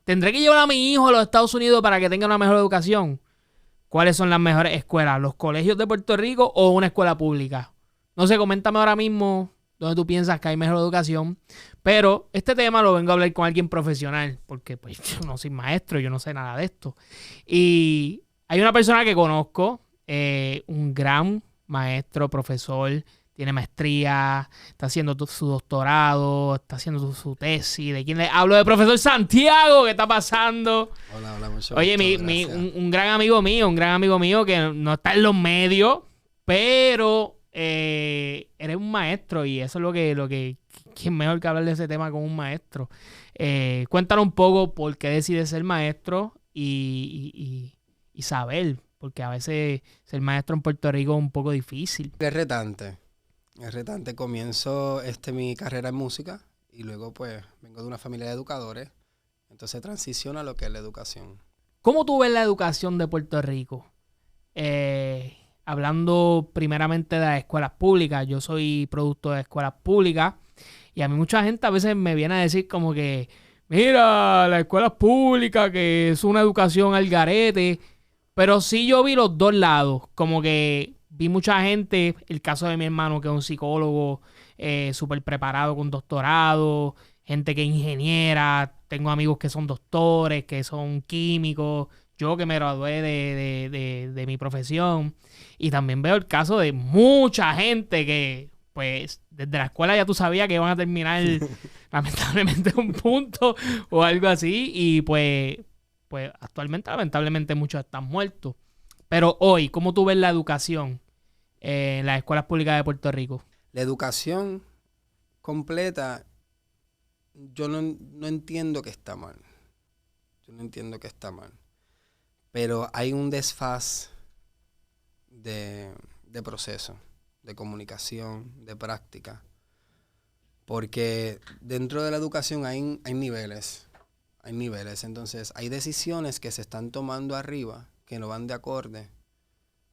¿Tendré que llevar a mi hijo a los Estados Unidos para que tenga una mejor educación? ¿Cuáles son las mejores escuelas? ¿Los colegios de Puerto Rico o una escuela pública? No sé, coméntame ahora mismo dónde tú piensas que hay mejor educación. Pero este tema lo vengo a hablar con alguien profesional, porque pues yo no soy maestro, yo no sé nada de esto. Y hay una persona que conozco, un gran maestro, profesor, tiene maestría, está haciendo su doctorado, está haciendo su tesis. ¿De quién le hablo? De profesor Santiago, ¿qué está pasando? Hola, mucho Oye, gusto, gracias. un gran amigo mío que no está en los medios, pero eres un maestro y eso es ¿quién mejor que hablar de ese tema con un maestro? Cuéntanos un poco por qué decides ser maestro y saber, porque a veces ser maestro en Puerto Rico es un poco difícil. Es retante. Comienzo mi carrera en música y luego pues vengo de una familia de educadores, entonces transiciono a lo que es la educación. ¿Cómo tú ves la educación de Puerto Rico? Hablando primeramente de las escuelas públicas, yo soy producto de escuelas públicas y a mí mucha gente a veces me viene a decir como que, mira, las escuelas públicas, que es una educación al garete, pero sí yo vi los dos lados, como que vi mucha gente, el caso de mi hermano que es un psicólogo súper preparado con doctorado, gente que es ingeniera, tengo amigos que son doctores, que son químicos, yo que me gradué de mi profesión, y también veo el caso de mucha gente que, pues, desde la escuela ya tú sabías que iban a terminar lamentablemente un punto o algo así, y pues actualmente lamentablemente muchos están muertos. Pero hoy, ¿cómo tú ves la educación en las escuelas públicas de Puerto Rico? La educación completa, yo no entiendo que está mal. Yo no entiendo que está mal. Pero hay un desfaz de proceso, de comunicación, de práctica. Porque dentro de la educación hay niveles. Hay niveles. Entonces, hay decisiones que se están tomando arriba que no van de acorde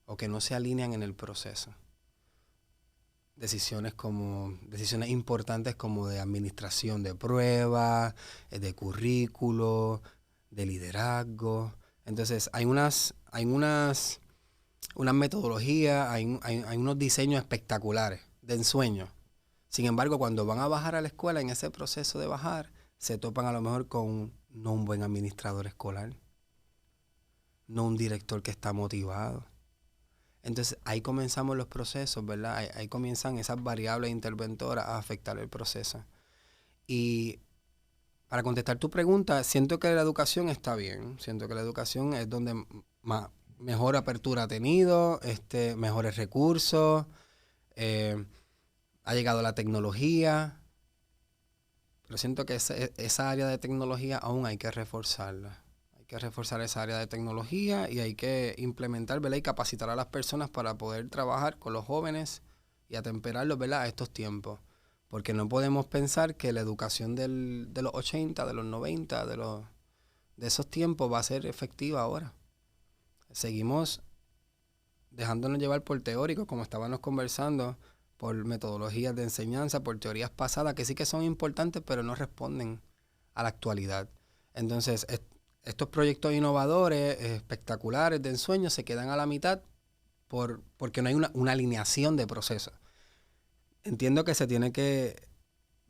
o que no se alinean en el proceso. Decisiones importantes como de administración de pruebas, de currículo, de liderazgo. Entonces, hay unas metodologías, hay unos diseños espectaculares de ensueño. Sin embargo, cuando van a bajar a la escuela, en ese proceso de bajar, se topan a lo mejor con no un buen administrador escolar, no un director que está motivado. Entonces, ahí comenzamos los procesos, ¿verdad? Ahí comienzan esas variables interventoras a afectar el proceso. Y para contestar tu pregunta, siento que la educación está bien. Siento que la educación es donde mejor apertura ha tenido, mejores recursos, ha llegado la tecnología. Pero siento que esa área de tecnología aún hay que reforzarla. Hay que reforzar esa área de tecnología y hay que implementar, ¿verdad? Y capacitar a las personas para poder trabajar con los jóvenes y atemperarlos, ¿verdad? A estos tiempos. Porque no podemos pensar que la educación de los 80, de los 90, de esos tiempos va a ser efectiva ahora. Seguimos dejándonos llevar por teóricos, como estábamos conversando, por metodologías de enseñanza, por teorías pasadas que sí que son importantes, pero no responden a la actualidad. Entonces, estos proyectos innovadores, espectaculares de ensueño, se quedan a la mitad porque no hay una alineación de procesos. Entiendo que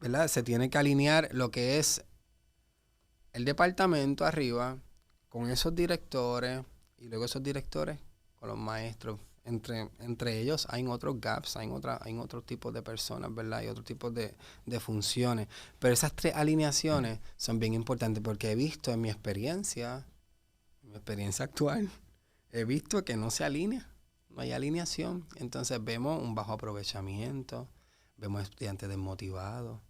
¿verdad? Se tiene que alinear lo que es el departamento arriba con esos directores y luego esos directores con los maestros. Entre ellos hay otros gaps, hay otros tipos de personas, ¿verdad? Hay otros tipos de funciones. Pero esas tres alineaciones son bien importantes porque he visto en mi experiencia actual, he visto que no se alinea, no hay alineación. Entonces vemos un bajo aprovechamiento, vemos estudiantes desmotivados,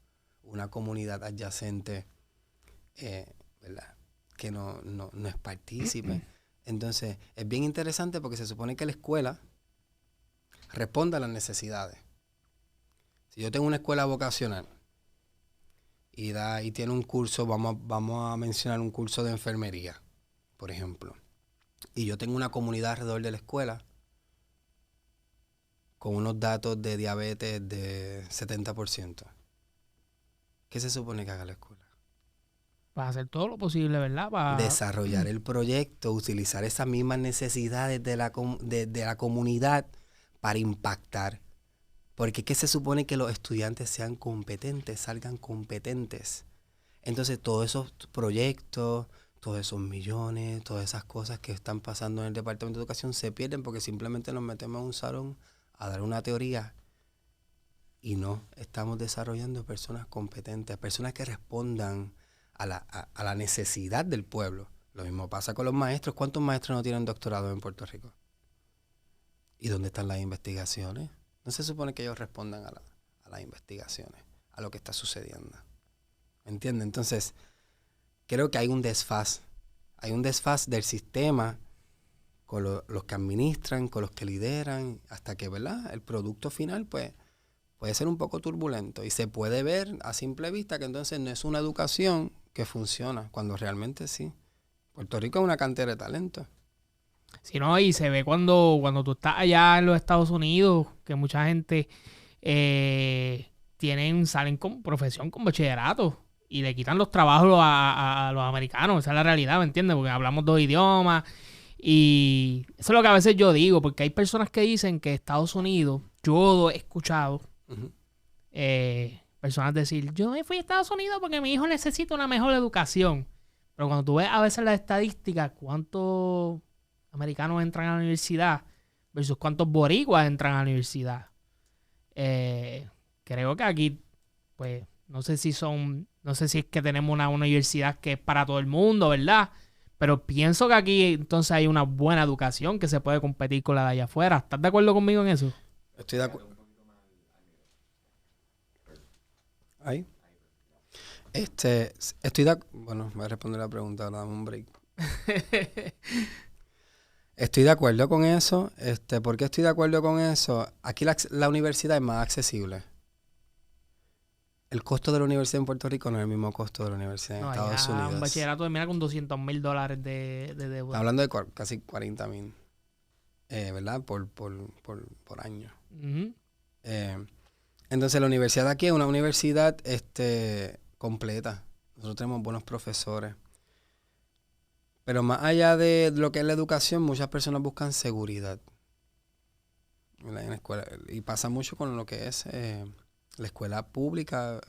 una comunidad adyacente, ¿verdad? Que no es partícipe. Entonces, es bien interesante porque se supone que la escuela responda a las necesidades. Si yo tengo una escuela vocacional y tiene un curso, vamos a mencionar un curso de enfermería, por ejemplo, y yo tengo una comunidad alrededor de la escuela con unos datos de diabetes de 70%, ¿qué se supone que haga la escuela? Para hacer todo lo posible, ¿verdad? Para desarrollar el proyecto, utilizar esas mismas necesidades de la comunidad para impactar. Porque ¿qué se supone? Que los estudiantes sean competentes, salgan competentes. Entonces todos esos proyectos, todos esos millones, todas esas cosas que están pasando en el Departamento de Educación se pierden porque simplemente nos metemos en un salón a dar una teoría y no estamos desarrollando personas competentes, personas que respondan a la necesidad del pueblo. Lo mismo pasa con los maestros. ¿Cuántos maestros no tienen doctorado en Puerto Rico? ¿Y dónde están las investigaciones? No se supone que ellos respondan a las investigaciones, a lo que está sucediendo. ¿Me entiendes? Entonces, creo que hay un desfaz. Hay un desfaz del sistema con los que administran, con los que lideran, hasta que, ¿verdad? El producto final, pues, puede ser un poco turbulento. Y se puede ver a simple vista que entonces no es una educación que funciona, cuando realmente sí. Puerto Rico es una cantera de talento. Si no, y se ve cuando tú estás allá en los Estados Unidos, que mucha gente salen con profesión, con bachillerato, y le quitan los trabajos a los americanos. Esa es la realidad, ¿me entiendes? Porque hablamos dos idiomas. Y eso es lo que a veces yo digo, porque hay personas que dicen que Estados Unidos, yo he escuchado personas decir, yo me fui a Estados Unidos porque mi hijo necesita una mejor educación. Pero cuando tú ves a veces las estadísticas, cuántos americanos entran a la universidad versus cuántos boricuas entran a la universidad. Creo que aquí, pues, no sé si es que tenemos una universidad que es para todo el mundo, ¿verdad? Pero pienso que aquí entonces hay una buena educación que se puede competir con la de allá afuera. ¿Estás de acuerdo conmigo en eso? Estoy de acuerdo. Ahí. Bueno, voy a responder la pregunta, ahora dame un break. Estoy de acuerdo con eso. ¿Por qué estoy de acuerdo con eso? Aquí la universidad es más accesible. El costo de la universidad en Puerto Rico no es el mismo costo de la universidad en Estados Unidos. Un bachillerato termina con $200,000 de deuda. Hablando de casi 40,000, ¿verdad? Por año. Uh-huh. Entonces la universidad aquí es una universidad completa. Nosotros tenemos buenos profesores. Pero más allá de lo que es la educación, muchas personas buscan seguridad en la escuela. Y pasa mucho con lo que es la escuela privada,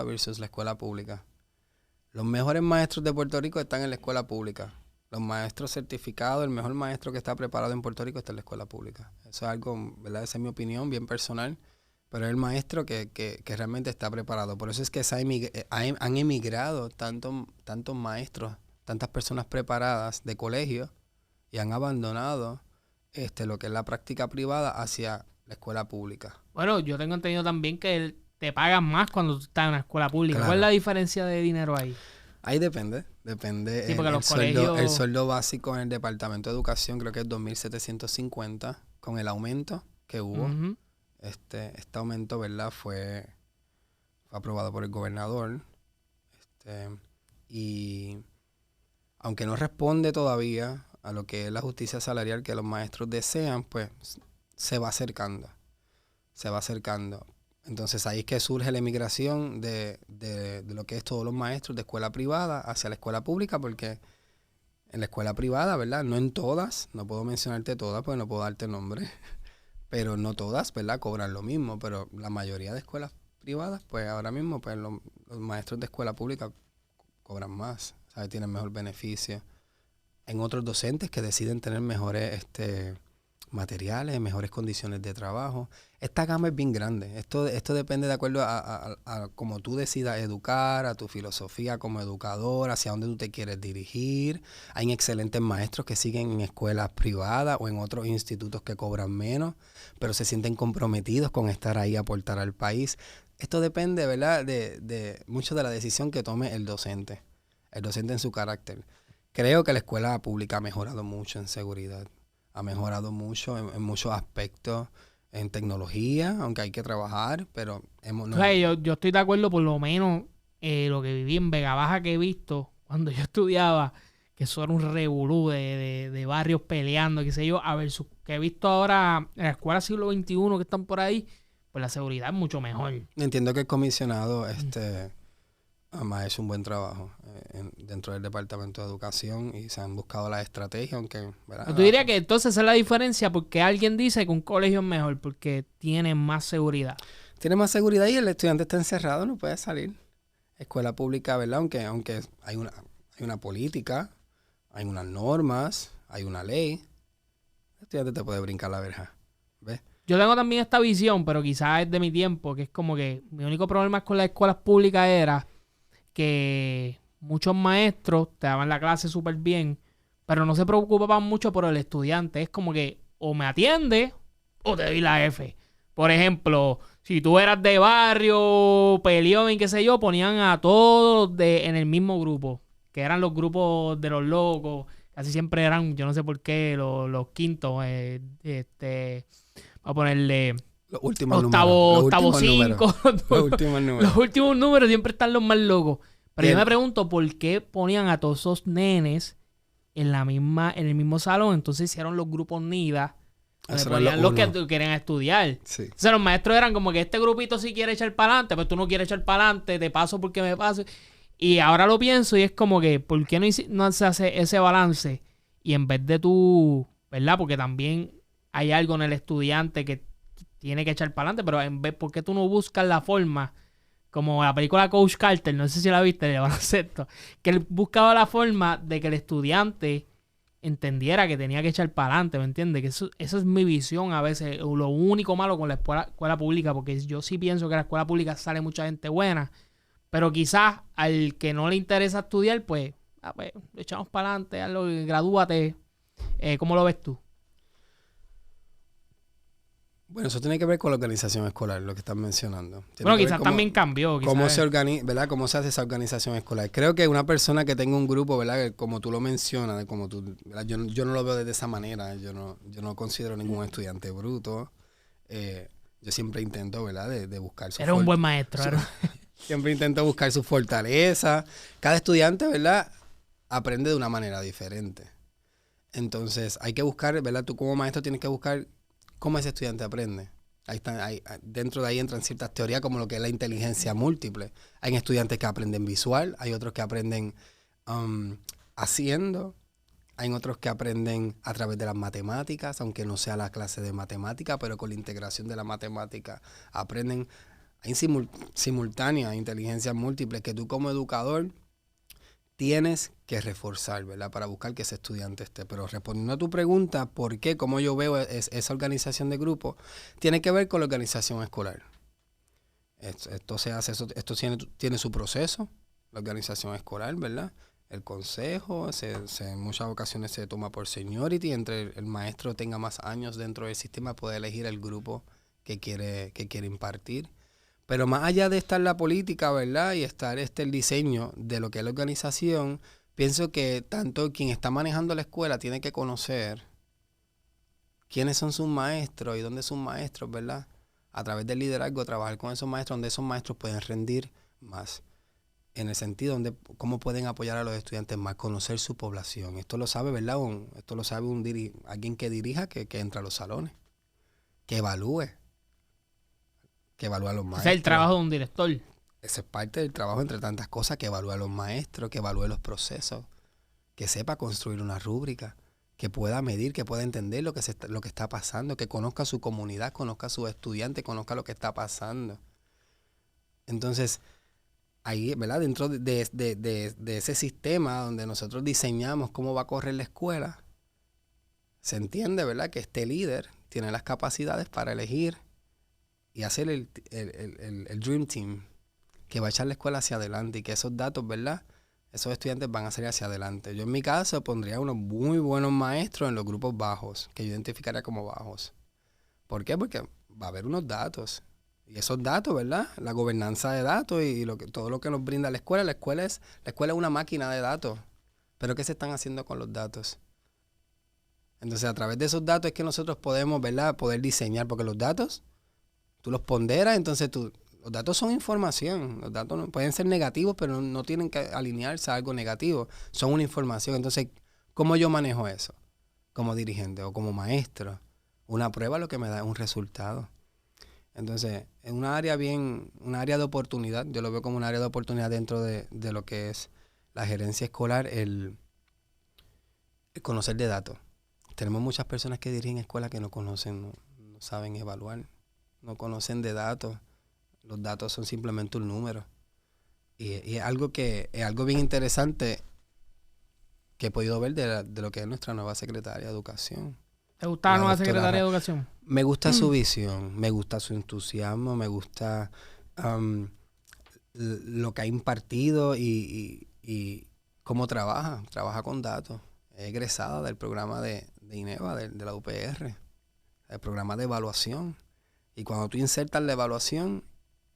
versus la escuela pública. Los mejores maestros de Puerto Rico están en la escuela pública. Los maestros certificados, el mejor maestro que está preparado en Puerto Rico está en la escuela pública. Eso es algo, ¿verdad? Esa es mi opinión, bien personal. Pero es el maestro que realmente está preparado. Por eso es que han emigrado tantos maestros, tantas personas preparadas de colegio y han abandonado lo que es la práctica privada hacia la escuela pública. Bueno, yo tengo entendido también que te pagan más cuando tú estás en una escuela pública. Claro. ¿Cuál es la diferencia de dinero ahí? Ahí depende. Sí, porque los colegios... El sueldo básico en el Departamento de Educación creo que es $2,750 con el aumento que hubo. Uh-huh. Este aumento, ¿verdad? Fue aprobado por el gobernador. Y aunque no responde todavía a lo que es la justicia salarial que los maestros desean, pues se va acercando. Entonces ahí es que surge la emigración de lo que es todos los maestros de escuela privada hacia la escuela pública, porque en la escuela privada, ¿verdad? No en todas, no puedo mencionarte todas porque no puedo darte nombre, pero no todas, ¿verdad? Cobran lo mismo, pero la mayoría de escuelas privadas, pues ahora mismo pues los maestros de escuela pública cobran más, ¿sabes? Tienen mejor beneficio. En otros docentes que deciden tener mejores materiales, mejores condiciones de trabajo. Esta gama es bien grande. Esto depende de acuerdo a cómo tú decidas educar, a tu filosofía como educador, hacia dónde tú te quieres dirigir. Hay excelentes maestros que siguen en escuelas privadas o en otros institutos que cobran menos, pero se sienten comprometidos con estar ahí, aportar al país. Esto depende, ¿verdad?, de mucho de la decisión que tome el docente en su carácter. Creo que la escuela pública ha mejorado mucho en seguridad. Ha mejorado mucho en muchos aspectos, en tecnología, aunque hay que trabajar, pero yo estoy de acuerdo, por lo menos lo que viví en Vega Baja que he visto cuando yo estudiaba, que eso era un revolú de barrios peleando, qué sé yo, a ver, que he visto ahora en la escuela siglo XXI que están por ahí, pues la seguridad es mucho mejor. Entiendo que el comisionado Además, ha hecho un buen trabajo dentro del Departamento de Educación y se han buscado las estrategias, aunque... ¿verdad? Tú dirías que entonces esa es la diferencia porque alguien dice que un colegio es mejor porque tiene más seguridad. Tiene más seguridad y el estudiante está encerrado, no puede salir. Escuela pública, ¿verdad? Aunque hay una política, hay unas normas, hay una ley, el estudiante te puede brincar la verja, ¿ves? Yo tengo también esta visión, pero quizás es de mi tiempo, que es como que mi único problema con las escuelas públicas era que muchos maestros te daban la clase súper bien, pero no se preocupaban mucho por el estudiante. Es como que o me atiende o te doy la F. Por ejemplo, si tú eras de barrio, peleón y qué sé yo, ponían a todos en el mismo grupo, que eran los grupos de los locos. Casi siempre eran, yo no sé por qué, los quintos, a ponerle Los últimos octavo 5. Los últimos números. Los últimos números siempre están los más locos. Pero Bien. yo me pregunto por qué ponían a todos esos nenes en el mismo salón. Entonces hicieron los grupos NIDA, donde Eso ponían era los uno. que querían estudiar. Sí. O sea, los maestros eran como que este grupito sí quiere echar para adelante, pero tú no quieres echar para adelante, te paso porque me paso. Y ahora lo pienso y es como que, ¿por qué no se hace ese balance? Y en vez de tú, ¿verdad? Porque también hay algo en el estudiante que tiene que echar para adelante, pero en vez, ¿por qué tú no buscas la forma? Como la película Coach Carter, no sé si la viste, de baloncesto, que él buscaba la forma de que el estudiante entendiera que tenía que echar para adelante, ¿me entiendes? Que eso es mi visión a veces, lo único malo con la escuela pública, porque yo sí pienso que en la escuela pública sale mucha gente buena, pero quizás al que no le interesa estudiar, pues, lo echamos para adelante, gradúate. ¿Cómo lo ves tú? Bueno, eso tiene que ver con la organización escolar, lo que estás mencionando. Bueno, quizás también cambió. Cómo se organiza, ¿verdad? Cómo se hace esa organización escolar. Creo que una persona que tenga un grupo, ¿verdad? Que como tú lo mencionas, como tú, ¿verdad? Yo no lo veo de esa manera. Yo no considero ningún estudiante bruto. Yo siempre intento, ¿verdad? De buscar su Era un buen maestro. Siempre intento buscar su fortaleza. Cada estudiante, ¿verdad? Aprende de una manera diferente. Entonces, hay que buscar, ¿verdad? Tú como maestro tienes que buscar cómo ese estudiante aprende. Dentro de ahí entran ciertas teorías como lo que es la inteligencia múltiple. Hay estudiantes que aprenden visual, hay otros que aprenden haciendo, hay otros que aprenden a través de las matemáticas, aunque no sea la clase de matemática, pero con la integración de la matemática aprenden. Hay simultánea inteligencia múltiple que tú como educador tienes que reforzar, ¿verdad? Para buscar que ese estudiante esté. Pero respondiendo a tu pregunta, ¿por qué? ¿Cómo yo veo esa organización de grupo? Tiene que ver con la organización escolar. Esto tiene su proceso, la organización escolar, ¿verdad? El consejo, en muchas ocasiones se toma por seniority. Entre el maestro tenga más años dentro del sistema, puede elegir el grupo que quiere impartir. Pero más allá de estar la política, ¿verdad? Y estar el diseño de lo que es la organización, pienso que tanto quien está manejando la escuela tiene que conocer quiénes son sus maestros y dónde sus maestros, ¿verdad? A través del liderazgo, trabajar con esos maestros, donde esos maestros pueden rendir más. En el sentido donde cómo pueden apoyar a los estudiantes más, conocer su población. Esto lo sabe, ¿verdad? Esto lo sabe alguien que dirija, que entra a los salones, que evalúe a los maestros. Ese es el trabajo de un director. Ese es parte del trabajo, entre tantas cosas, que evalúe a los maestros, que evalúe los procesos, que sepa construir una rúbrica, que pueda medir, que pueda entender lo que está pasando, que conozca su comunidad, conozca a sus estudiantes, conozca lo que está pasando. Entonces, ahí, ¿verdad? Dentro de ese sistema donde nosotros diseñamos cómo va a correr la escuela, se entiende, ¿verdad? Que este líder tiene las capacidades para elegir y hacer el Dream Team que va a echar la escuela hacia adelante y que esos datos, ¿verdad? Esos estudiantes van a salir hacia adelante. Yo en mi caso pondría unos muy buenos maestros en los grupos bajos, que yo identificaría como bajos. ¿Por qué? Porque va a haber unos datos. Y esos datos, ¿verdad? La gobernanza de datos y todo lo que nos brinda la escuela. La escuela es una máquina de datos. Pero ¿qué se están haciendo con los datos? Entonces, a través de esos datos es que nosotros podemos, ¿verdad? Poder diseñar, porque los datos tú los ponderas, entonces los datos son información. Los datos pueden ser negativos, pero no tienen que alinearse a algo negativo. Son una información. Entonces, ¿cómo yo manejo eso? Como dirigente o como maestro. Una prueba lo que me da es un resultado. Entonces, es una área de oportunidad. Yo lo veo como un área de oportunidad dentro de lo que es la gerencia escolar, el conocer de datos. Tenemos muchas personas que dirigen escuelas que no conocen, no saben evaluar, no conocen de datos. Los datos son simplemente un número. Y es algo bien interesante que he podido ver de lo que es nuestra nueva secretaria de Educación. ¿Te gusta la nueva doctora secretaria de Educación? Me gusta su visión, me gusta su entusiasmo, me gusta lo que ha impartido y cómo trabaja con datos. Es egresada del programa de INEVA, de la UPR, el programa de evaluación. Y cuando tú insertas la evaluación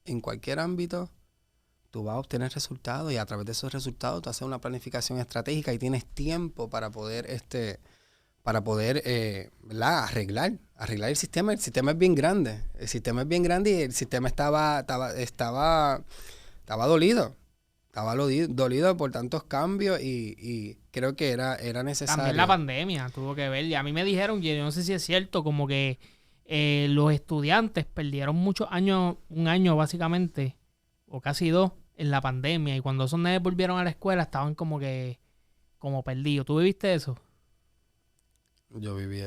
en cualquier ámbito, tú vas a obtener resultados y a través de esos resultados tú haces una planificación estratégica y tienes tiempo para poder ¿verdad? arreglar el sistema. El sistema es bien grande. El sistema es bien grande y el sistema estaba dolido. Estaba dolido por tantos cambios y creo que era necesario. También la pandemia tuvo que ver. Y a mí me dijeron, y yo no sé si es cierto, como que los estudiantes perdieron muchos años, un año básicamente, o casi 2, en la pandemia. Y cuando esos nenes volvieron a la escuela estaban como perdidos. ¿Tú viviste eso? Yo viví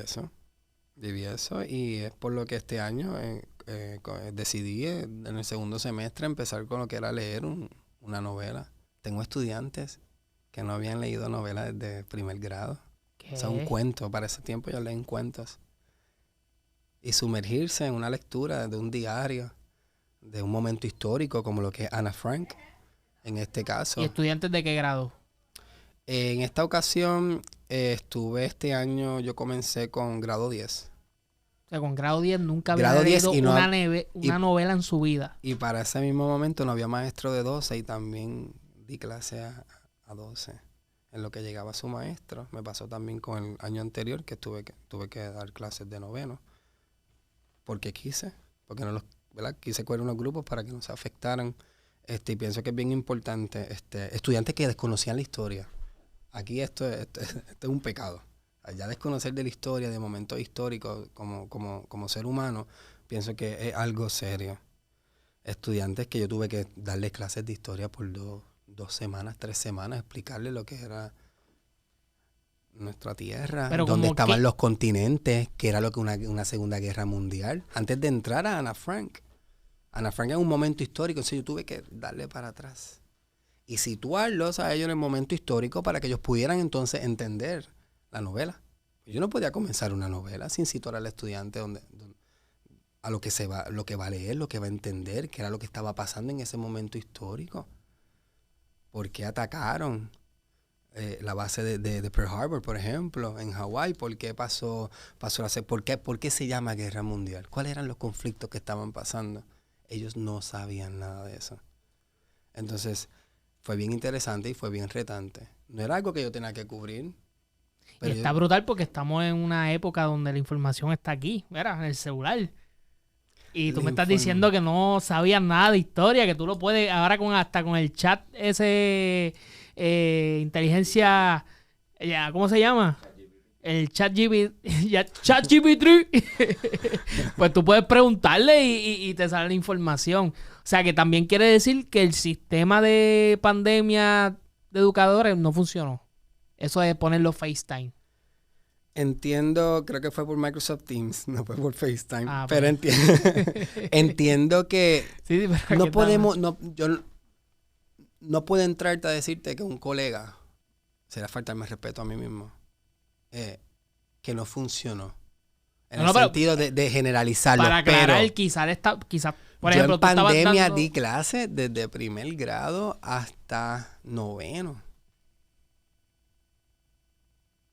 eso y es por lo que este año decidí en el segundo semestre empezar con lo que era leer una novela. Tengo estudiantes que no habían leído novelas desde primer grado. ¿Qué? O sea, un cuento. Para ese tiempo ya leen cuentos. Y sumergirse en una lectura de un diario, de un momento histórico como lo que es Ana Frank, en este caso. ¿Y estudiantes de qué grado? En esta ocasión estuve este año, yo comencé con grado 10. O sea, con grado 10 nunca había Grado 10 leído y no una novela en su vida. Y para ese mismo momento no había maestro de 12 y también di clase a 12. En lo que llegaba su maestro, me pasó también con el año anterior que tuve que dar clases de noveno. Porque ¿verdad? Quise coger unos grupos para que no se afectaran. Y pienso que es bien importante, estudiantes que desconocían la historia. Aquí esto es un pecado. Ya desconocer de la historia, de momentos históricos como ser humano, pienso que es algo serio. Estudiantes que yo tuve que darles clases de historia por 2 semanas, 3 semanas, explicarles lo que era nuestra tierra, dónde estaban los continentes, qué era lo que una Segunda Guerra Mundial. Antes de entrar a Ana Frank. Ana Frank es un momento histórico, entonces yo tuve que darle para atrás y situarlos a ellos en el momento histórico para que ellos pudieran entonces entender la novela. Yo no podía comenzar una novela sin situar al estudiante a lo que va a leer, lo que va a entender, qué era lo que estaba pasando en ese momento histórico. ¿Por qué atacaron la base de Pearl Harbor, por ejemplo, en Hawái? ¿Por qué pasó ¿Por qué se llama Guerra Mundial? ¿Cuáles eran los conflictos que estaban pasando? Ellos no sabían nada de eso. Entonces, fue bien interesante y fue bien retante. No era algo que yo tenía que cubrir. Pero y está brutal porque estamos en una época donde la información está aquí, ¿verdad? En el celular. Y tú me estás diciendo que no sabías nada de historia, que tú lo puedes, ahora hasta con el chat ese, inteligencia, ¿cómo se llama? El ChatGPT, pues tú puedes preguntarle y te sale la información. O sea, que también quiere decir que el sistema de pandemia de educadores no funcionó. Eso de ponerlo FaceTime. Entiendo, creo que fue por Microsoft Teams, no fue por FaceTime. Pero entiendo que sí, no podemos, yo no puedo entrarte a decirte que un colega, será faltarme respeto a mí mismo, que no funcionó. En el sentido de generalizarlo. Para aclarar, quizás, por ejemplo, yo en pandemia di clases desde primer grado hasta noveno.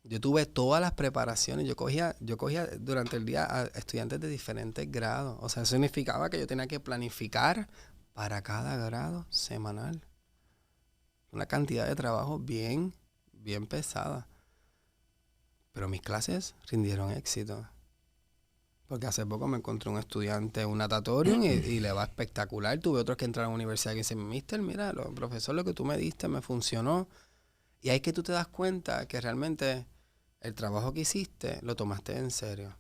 Yo tuve todas las preparaciones. Yo cogía durante el día a estudiantes de diferentes grados. O sea, eso significaba que yo tenía que planificar para cada grado semanal. Una cantidad de trabajo bien pesada. Pero mis clases rindieron éxito. Porque hace poco me encontré un estudiante en un natatorium y le va espectacular. Tuve otros que entraron a la universidad y dicen, Mister, mira, profesor, lo que tú me diste me funcionó. Y ahí que tú te das cuenta que realmente el trabajo que hiciste lo tomaste en serio.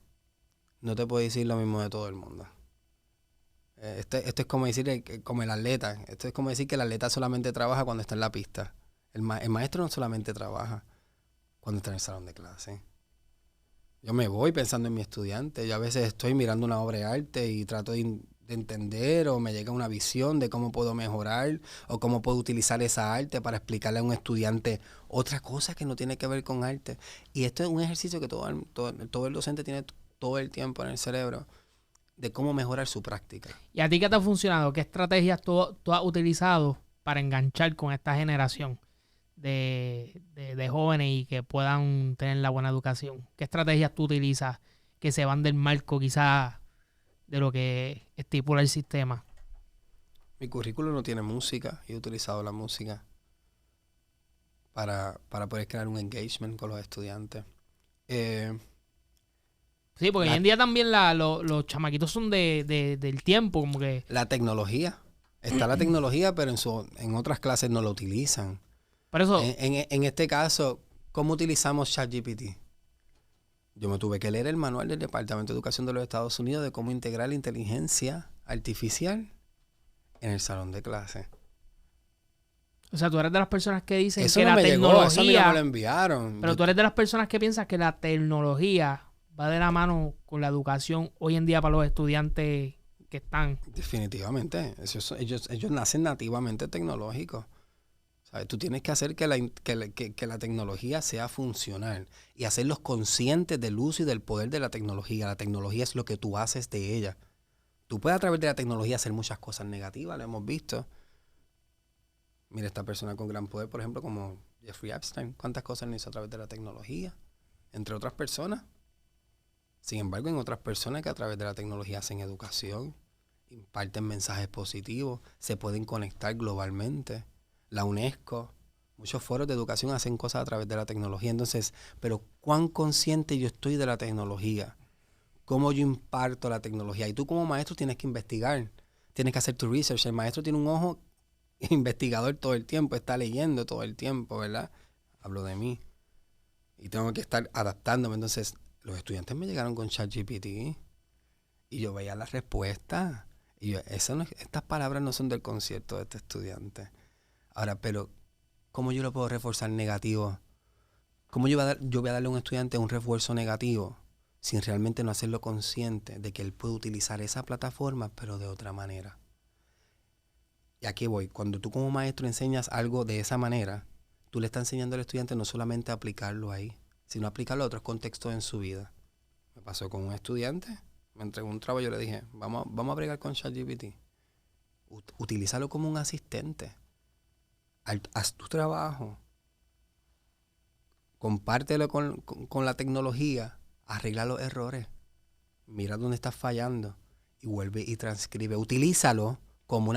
No te puedo decir lo mismo de todo el mundo. Esto es como decir, como el atleta. Esto es como decir que el atleta solamente trabaja cuando está en la pista. El maestro no solamente trabaja cuando está en el salón de clase. Yo me voy pensando en mi estudiante. Yo a veces estoy mirando una obra de arte y trato de entender, o me llega una visión de cómo puedo mejorar o cómo puedo utilizar esa arte para explicarle a un estudiante otra cosa que no tiene que ver con arte. Y esto es un ejercicio que todo el docente tiene todo el tiempo en el cerebro, de cómo mejorar su práctica. ¿Y a ti qué te ha funcionado? ¿Qué estrategias tú has utilizado para enganchar con esta generación de jóvenes y que puedan tener la buena educación? ¿Qué estrategias tú utilizas que se van del marco quizás de lo que estipula el sistema? Mi currículo no tiene música y he utilizado la música para poder crear un engagement con los estudiantes. Sí, porque hoy en día también los chamaquitos son del tiempo, como que... La tecnología. Está la tecnología, pero en otras clases no la utilizan. Por eso... En este caso, ¿cómo utilizamos ChatGPT? Yo me tuve que leer el manual del Departamento de Educación de los Estados Unidos de cómo integrar la inteligencia artificial en el salón de clase. O sea, tú eres de las personas que dicen eso que no la me tecnología... llegó, eso a mí no me lo enviaron. Pero tú eres de las personas que piensas que la tecnología va de la mano con la educación hoy en día para los estudiantes que están... Definitivamente. Ellos nacen nativamente tecnológicos. ¿Sabes? Tú tienes que hacer que la tecnología sea funcional y hacerlos conscientes del uso y del poder de la tecnología. La tecnología es lo que tú haces de ella. Tú puedes a través de la tecnología hacer muchas cosas negativas, lo hemos visto. Mira, esta persona con gran poder, por ejemplo, como Jeffrey Epstein, ¿cuántas cosas no hizo a través de la tecnología? Entre otras personas. Sin embargo, en otras personas que a través de la tecnología hacen educación, imparten mensajes positivos, se pueden conectar globalmente. La UNESCO, muchos foros de educación hacen cosas a través de la tecnología. Entonces, pero ¿cuán consciente yo estoy de la tecnología? ¿Cómo yo imparto la tecnología? Y tú como maestro tienes que investigar, tienes que hacer tu research. El maestro tiene un ojo investigador todo el tiempo, está leyendo todo el tiempo, ¿verdad? Hablo de mí. Y tengo que estar adaptándome. Entonces, los estudiantes me llegaron con ChatGPT y yo veía las respuestas. Y yo, estas palabras no son del concierto de este estudiante. Ahora, pero, ¿cómo yo lo puedo reforzar negativo? ¿Cómo yo voy a darle a un estudiante un refuerzo negativo sin realmente no hacerlo consciente de que él puede utilizar esa plataforma, pero de otra manera? Y aquí voy. Cuando tú como maestro enseñas algo de esa manera, tú le estás enseñando al estudiante no solamente a aplicarlo ahí, sino a aplicarlo a otros contextos en su vida. Me pasó con un estudiante, me entregó un trabajo y yo le dije, vamos a bregar con ChatGPT. Utilízalo como un asistente. Haz tu trabajo. Compártelo con la tecnología. Arregla los errores. Mira dónde estás fallando. Y vuelve y transcribe. Utilízalo como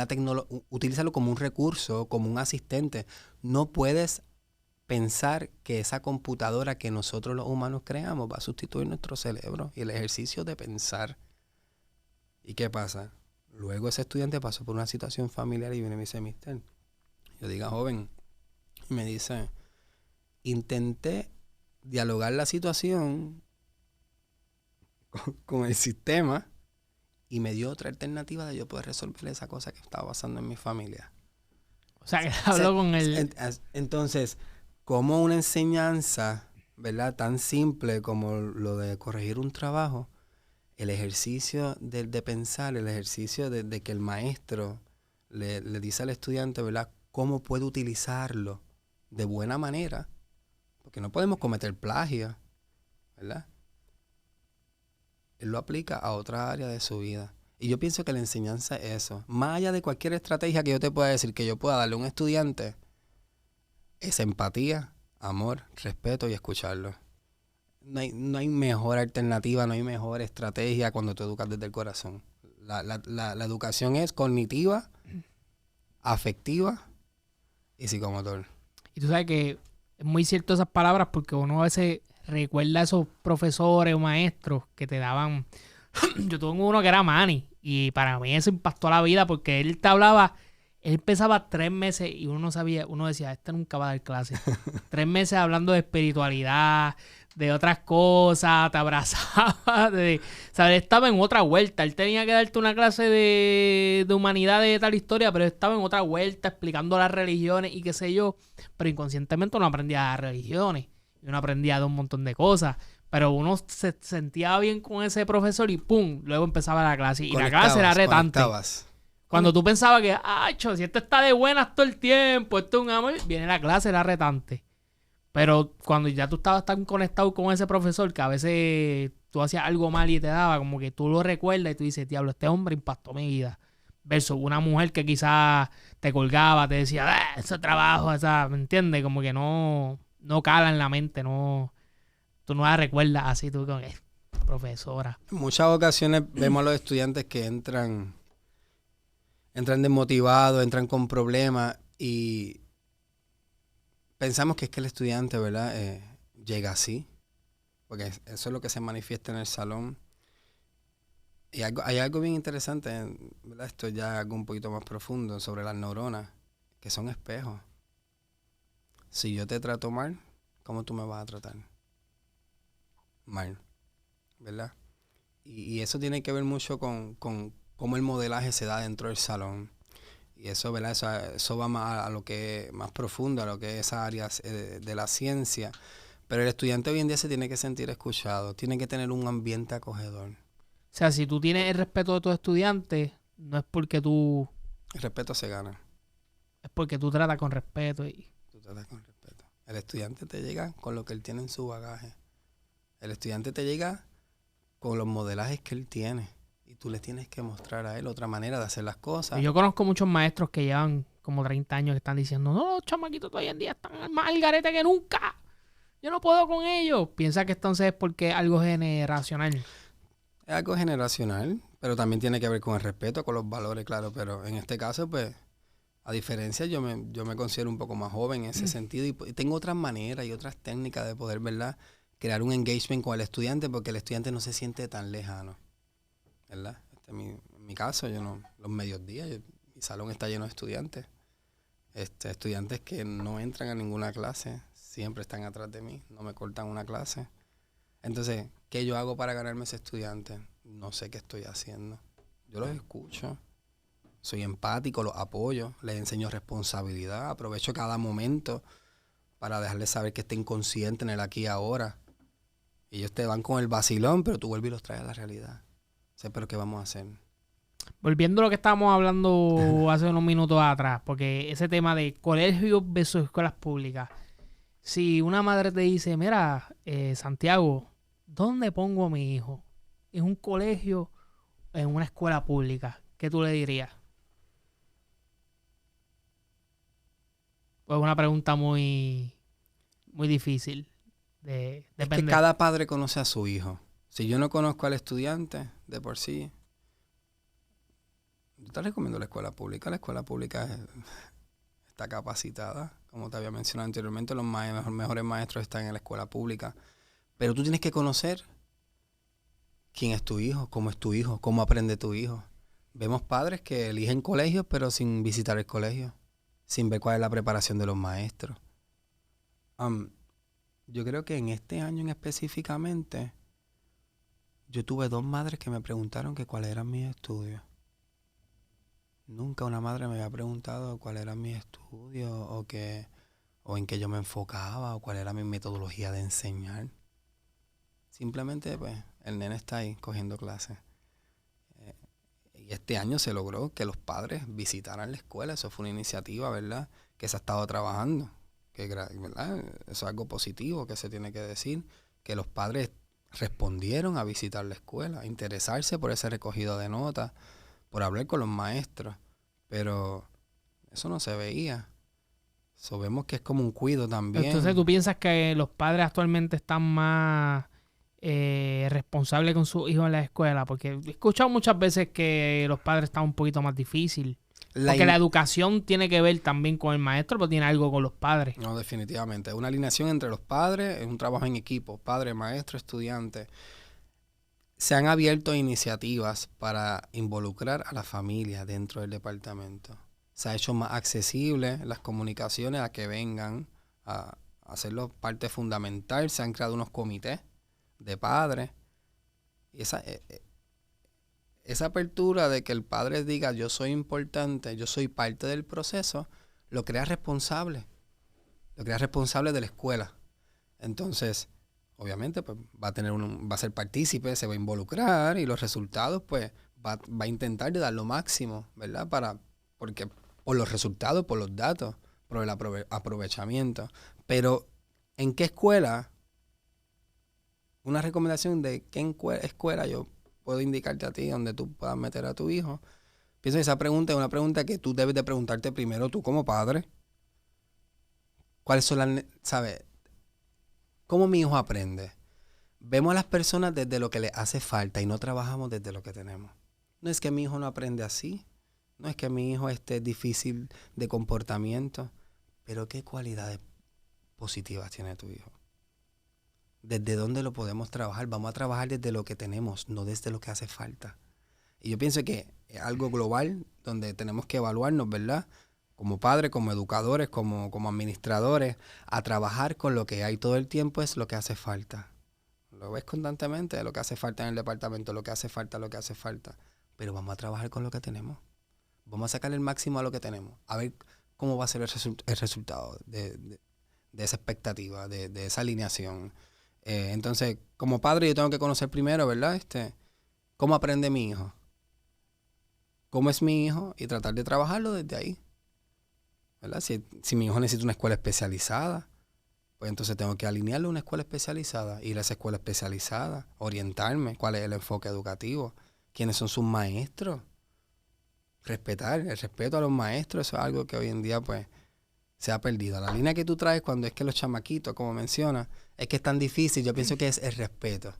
utilízalo como un recurso, como un asistente. No puedes pensar que esa computadora que nosotros los humanos creamos va a sustituir nuestro cerebro y el ejercicio de pensar. ¿Y qué pasa? Luego ese estudiante pasó por una situación familiar y viene y me dice, mister, yo diga, joven, y me dice, intenté dialogar la situación con el sistema y me dio otra alternativa de yo poder resolver esa cosa que estaba pasando en mi familia. O sea, que habló con él. Entonces, como una enseñanza, ¿verdad? Tan simple como lo de corregir un trabajo, el ejercicio de pensar, el ejercicio de que el maestro le dice al estudiante, ¿verdad? Cómo puede utilizarlo de buena manera, porque no podemos cometer plagio, ¿verdad? Él lo aplica a otra área de su vida. Y yo pienso que la enseñanza es eso. Más allá de cualquier estrategia que yo te pueda decir, que yo pueda darle a un estudiante, es empatía, amor, respeto y escucharlo. No hay mejor alternativa, no hay mejor estrategia cuando tú educas desde el corazón. La educación es cognitiva, afectiva y psicomotor. Y tú sabes que es muy cierto esas palabras porque uno a veces recuerda a esos profesores o maestros que te daban... Yo tuve uno que era Manny y para mí eso impactó la vida porque él te hablaba... Él empezaba 3 meses y uno decía, este nunca va a dar clase. 3 meses hablando de espiritualidad, de otras cosas, te abrazaba, ¿sabes? Estaba en otra vuelta. Él tenía que darte una clase de humanidad de tal historia, pero estaba en otra vuelta explicando las religiones y qué sé yo. Pero inconscientemente uno aprendía de religiones y uno aprendía de un montón de cosas. Pero uno se sentía bien con ese profesor y ¡pum! Luego empezaba la clase. Y la clase era retante. Cuando tú pensabas que, si este está de buenas todo el tiempo, esto es un amor, viene la clase, era retante. Pero cuando ya tú estabas tan conectado con ese profesor que a veces tú hacías algo mal y te daba, como que tú lo recuerdas y tú dices, diablo, este hombre impactó mi vida. Versus una mujer que quizás te colgaba, te decía, ese trabajo, ¿me entiendes? Como que no cala en la mente, tú no la recuerdas así, tú como que, profesora. En muchas ocasiones vemos a los estudiantes que entran desmotivados, entran con problemas y pensamos que es que el estudiante, ¿verdad? Llega así, porque eso es lo que se manifiesta en el salón. Y hay algo bien interesante, ¿verdad? Esto ya es algo un poquito más profundo sobre las neuronas, que son espejos. Si yo te trato mal, ¿cómo tú me vas a tratar? Mal, ¿verdad? Y eso tiene que ver mucho con cómo el modelaje se da dentro del salón. Y eso, ¿verdad? Eso va más a lo que es más profundo, a lo que es esa área de la ciencia. Pero el estudiante hoy en día se tiene que sentir escuchado, tiene que tener un ambiente acogedor. O sea, si tú tienes el respeto de tus estudiantes, no es porque tú... El respeto se gana. Es porque tú tratas con respeto. Tú tratas con respeto. El estudiante te llega con lo que él tiene en su bagaje. El estudiante te llega con los modelajes que él tiene. Y tú le tienes que mostrar a él otra manera de hacer las cosas. Yo conozco muchos maestros que llevan como 30 años que están diciendo, no, los chamaquitos de hoy en día están más al garete que nunca. Yo no puedo con ellos. Piensa que entonces es porque es algo generacional. Es algo generacional, pero también tiene que ver con el respeto, con los valores, claro. Pero en este caso, pues, a diferencia, yo me considero un poco más joven en ese sentido y tengo otras maneras y otras técnicas de poder, ¿verdad?, crear un engagement con el estudiante porque el estudiante no se siente tan lejano, ¿verdad? En mi caso, los mediodías, mi salón está lleno de estudiantes. Estudiantes que no entran a ninguna clase, siempre están atrás de mí, no me cortan una clase. Entonces, ¿qué yo hago para ganarme ese estudiante? No sé qué estoy haciendo. Yo los escucho, soy empático, los apoyo, les enseño responsabilidad, aprovecho cada momento para dejarles saber que estén conscientes en el aquí y ahora. Ellos te van con el vacilón, pero tú vuelves y los traes a la realidad. O sea, pero ¿qué vamos a hacer? Volviendo a lo que estábamos hablando hace unos minutos atrás, porque ese tema de colegios versus escuelas públicas. Si una madre te dice, mira, Santiago, ¿dónde pongo a mi hijo? ¿En un colegio o en una escuela pública? ¿Qué tú le dirías? Pues es una pregunta muy, muy difícil. Es que cada padre conoce a su hijo. Si yo no conozco al estudiante, de por sí, yo te recomiendo la escuela pública. La escuela pública está capacitada. Como te había mencionado anteriormente, los mejores maestros están en la escuela pública. Pero tú tienes que conocer quién es tu hijo, cómo aprende tu hijo. Vemos padres que eligen colegios, pero sin visitar el colegio, sin ver cuál es la preparación de los maestros. Yo creo que en este año en específicamente, yo tuve 2 madres que me preguntaron que cuáles eran mis estudios. Nunca una madre me había preguntado cuáles eran mis estudios o en qué yo me enfocaba o cuál era mi metodología de enseñar. Simplemente, pues, el nene está ahí cogiendo clases. Y este año se logró que los padres visitaran la escuela. Eso fue una iniciativa, ¿verdad?, que se ha estado trabajando. ¿Verdad? Eso es algo positivo que se tiene que decir. Que los padres respondieron a visitar la escuela, a interesarse por ese recogido de notas, por hablar con los maestros, pero eso no se veía. Eso vemos que es como un cuido también. Entonces, ¿tú piensas que los padres actualmente están más responsables con sus hijos en la escuela? Porque he escuchado muchas veces que los padres están un poquito más difícil. Porque la educación tiene que ver también con el maestro, pero tiene algo con los padres. No, definitivamente. Es una alineación entre los padres, es un trabajo en equipo, padre, maestro, estudiante. Se han abierto iniciativas para involucrar a la familia dentro del departamento. Se ha hecho más accesible las comunicaciones a que vengan a hacerlo parte fundamental. Se han creado unos comités de padres. Y esa apertura de que el padre diga yo soy importante, yo soy parte del proceso, lo crea responsable. Lo crea responsable de la escuela. Entonces, obviamente, pues va a ser partícipe, se va a involucrar y los resultados, pues, va a intentar de dar lo máximo, ¿verdad? Porque por los resultados, por los datos, por el aprovechamiento. Pero, ¿en qué escuela? Una recomendación de qué escuela yo puedo indicarte a ti donde tú puedas meter a tu hijo. Pienso que esa pregunta es una pregunta que tú debes de preguntarte primero tú como padre. ¿Cuáles son sabes? ¿Cómo mi hijo aprende? Vemos a las personas desde lo que les hace falta y no trabajamos desde lo que tenemos. No es que mi hijo no aprende así. No es que mi hijo esté difícil de comportamiento. Pero ¿qué cualidades positivas tiene tu hijo? ¿Desde dónde lo podemos trabajar? Vamos a trabajar desde lo que tenemos, no desde lo que hace falta. Y yo pienso que es algo global donde tenemos que evaluarnos, ¿verdad? Como padres, como educadores, como administradores, a trabajar con lo que hay todo el tiempo es lo que hace falta. Lo ves constantemente, lo que hace falta en el departamento, lo que hace falta. Pero vamos a trabajar con lo que tenemos. Vamos a sacar el máximo a lo que tenemos. A ver cómo va a ser el resultado de esa expectativa, de esa alineación. Entonces, como padre yo tengo que conocer primero, ¿verdad? ¿Cómo aprende mi hijo? ¿Cómo es mi hijo? Y tratar de trabajarlo desde ahí. ¿Verdad? Si mi hijo necesita una escuela especializada, pues entonces tengo que alinearle a una escuela especializada, ir a esa escuela especializada, orientarme, cuál es el enfoque educativo, quiénes son sus maestros, el respeto a los maestros, eso es algo que hoy en día pues se ha perdido. La línea que tú traes cuando es que los chamaquitos, como mencionas, es que es tan difícil, yo pienso que es el respeto.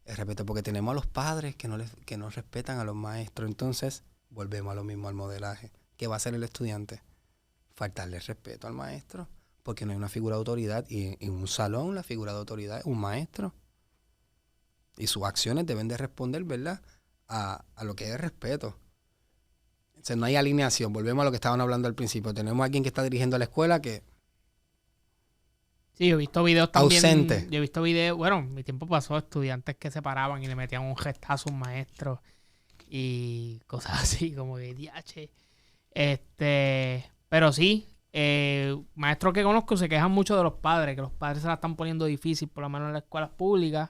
El respeto, porque tenemos a los padres que no respetan a los maestros, entonces volvemos a lo mismo, al modelaje. ¿Qué va a hacer el estudiante? Faltarle respeto al maestro, porque no hay una figura de autoridad, y en un salón la figura de autoridad es un maestro. Y sus acciones deben de responder, ¿verdad?, a lo que es respeto. O sea, no hay alineación. Volvemos a lo que estaban hablando al principio. Tenemos a alguien que está dirigiendo la escuela que... Sí, yo he visto videos también. Ausente. Yo he visto videos, bueno, mi tiempo pasó, estudiantes que se paraban y le metían un gestazo a un maestro y cosas así, como que diache. Pero sí, maestros que conozco se quejan mucho de los padres, que los padres se la están poniendo difícil, por lo menos en las escuelas públicas,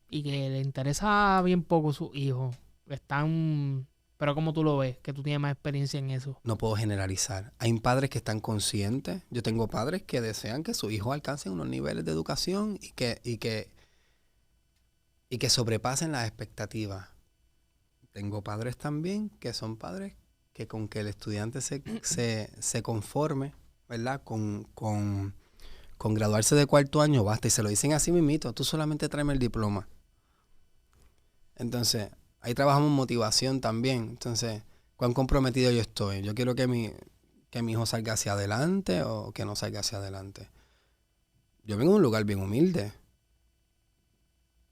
y que le interesa bien poco a sus hijos. Están... Pero ¿cómo tú lo ves? Que tú tienes más experiencia en eso. No puedo generalizar. Hay padres que están conscientes. Yo tengo padres que desean que sus hijos alcancen unos niveles de educación y que sobrepasen las expectativas. Tengo padres también que son padres que con que el estudiante se conforme, ¿verdad? Con graduarse de cuarto año basta. Y se lo dicen así mismito. Tú solamente tráeme el diploma. Entonces... ahí trabajamos motivación también. Entonces, ¿cuán comprometido yo estoy? Yo quiero que mi hijo salga hacia adelante o que no salga hacia adelante. Yo vengo de un lugar bien humilde.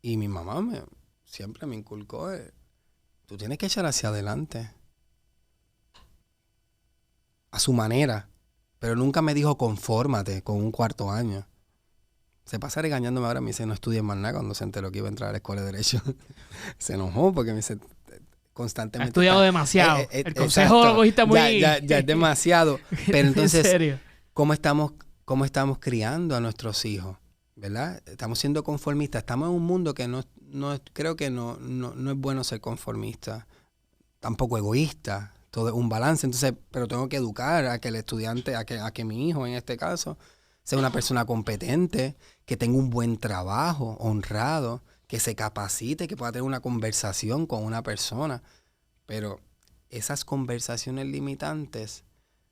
Y mi mamá siempre me inculcó, tú tienes que echar hacia adelante. A su manera. Pero nunca me dijo, confórmate con un cuarto año. Se pasa regañándome ahora, me dice, no estudies más nada, cuando se enteró que iba a entrar a la escuela de Derecho. Se enojó porque me dice, constantemente... Ha estudiado demasiado. El consejo exacto, lo cogiste muy... Ya es demasiado. Pero entonces, ¿en serio? ¿cómo estamos criando a nuestros hijos? ¿Verdad? Estamos siendo conformistas. Estamos en un mundo que creo que no es bueno ser conformista. Tampoco egoísta. Todo es un balance. Entonces, pero tengo que educar a que el estudiante, a que mi hijo en este caso... sea una persona competente, que tenga un buen trabajo, honrado, que se capacite, que pueda tener una conversación con una persona. Pero esas conversaciones limitantes,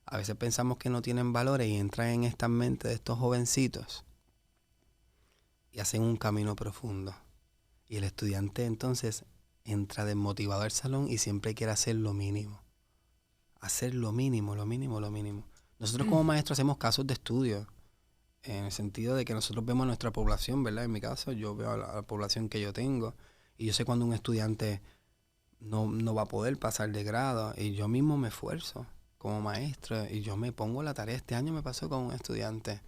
a veces pensamos que no tienen valores y entran en esta mente de estos jovencitos y hacen un camino profundo. Y el estudiante entonces entra desmotivado al salón y siempre quiere hacer lo mínimo. Hacer lo mínimo. Nosotros como maestros hacemos casos de estudio. En el sentido de que nosotros vemos a nuestra población, ¿verdad? En mi caso, yo veo a la población que yo tengo y yo sé cuando un estudiante no va a poder pasar de grado y yo mismo me esfuerzo como maestro y yo me pongo la tarea. Este año me pasó con un estudiante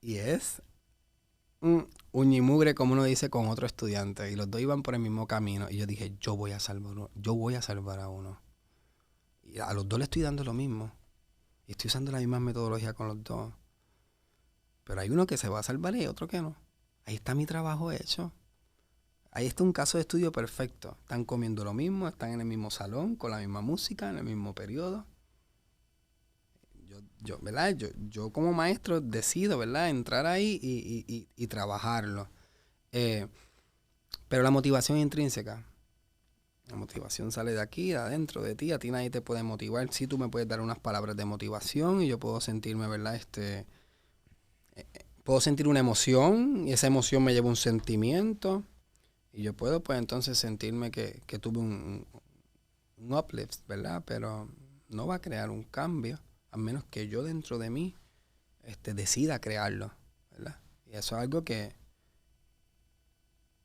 Y es un uñimugre, como uno dice, con otro estudiante. Y los dos iban por el mismo camino. Y yo dije, yo voy a salvar a uno. Y a los dos le estoy dando lo mismo. Y estoy usando la misma metodología con los dos. Pero hay uno que se va a salvar y hay otro que no. Ahí está mi trabajo hecho. Ahí está un caso de estudio perfecto. Están comiendo lo mismo, están en el mismo salón, con la misma música, en el mismo periodo. ¿Verdad? Yo como maestro decido, ¿verdad? Entrar ahí y trabajarlo. Pero la motivación intrínseca. La motivación sale de aquí, de adentro de ti. A ti nadie te puede motivar. Sí, tú me puedes dar unas palabras de motivación y yo puedo sentirme, ¿verdad? Puedo sentir una emoción y esa emoción me lleva a un sentimiento. Y yo puedo, pues, entonces sentirme que tuve un uplift, ¿verdad? Pero no va a crear un cambio a menos que yo dentro de mí decida crearlo, ¿verdad? Y eso es algo que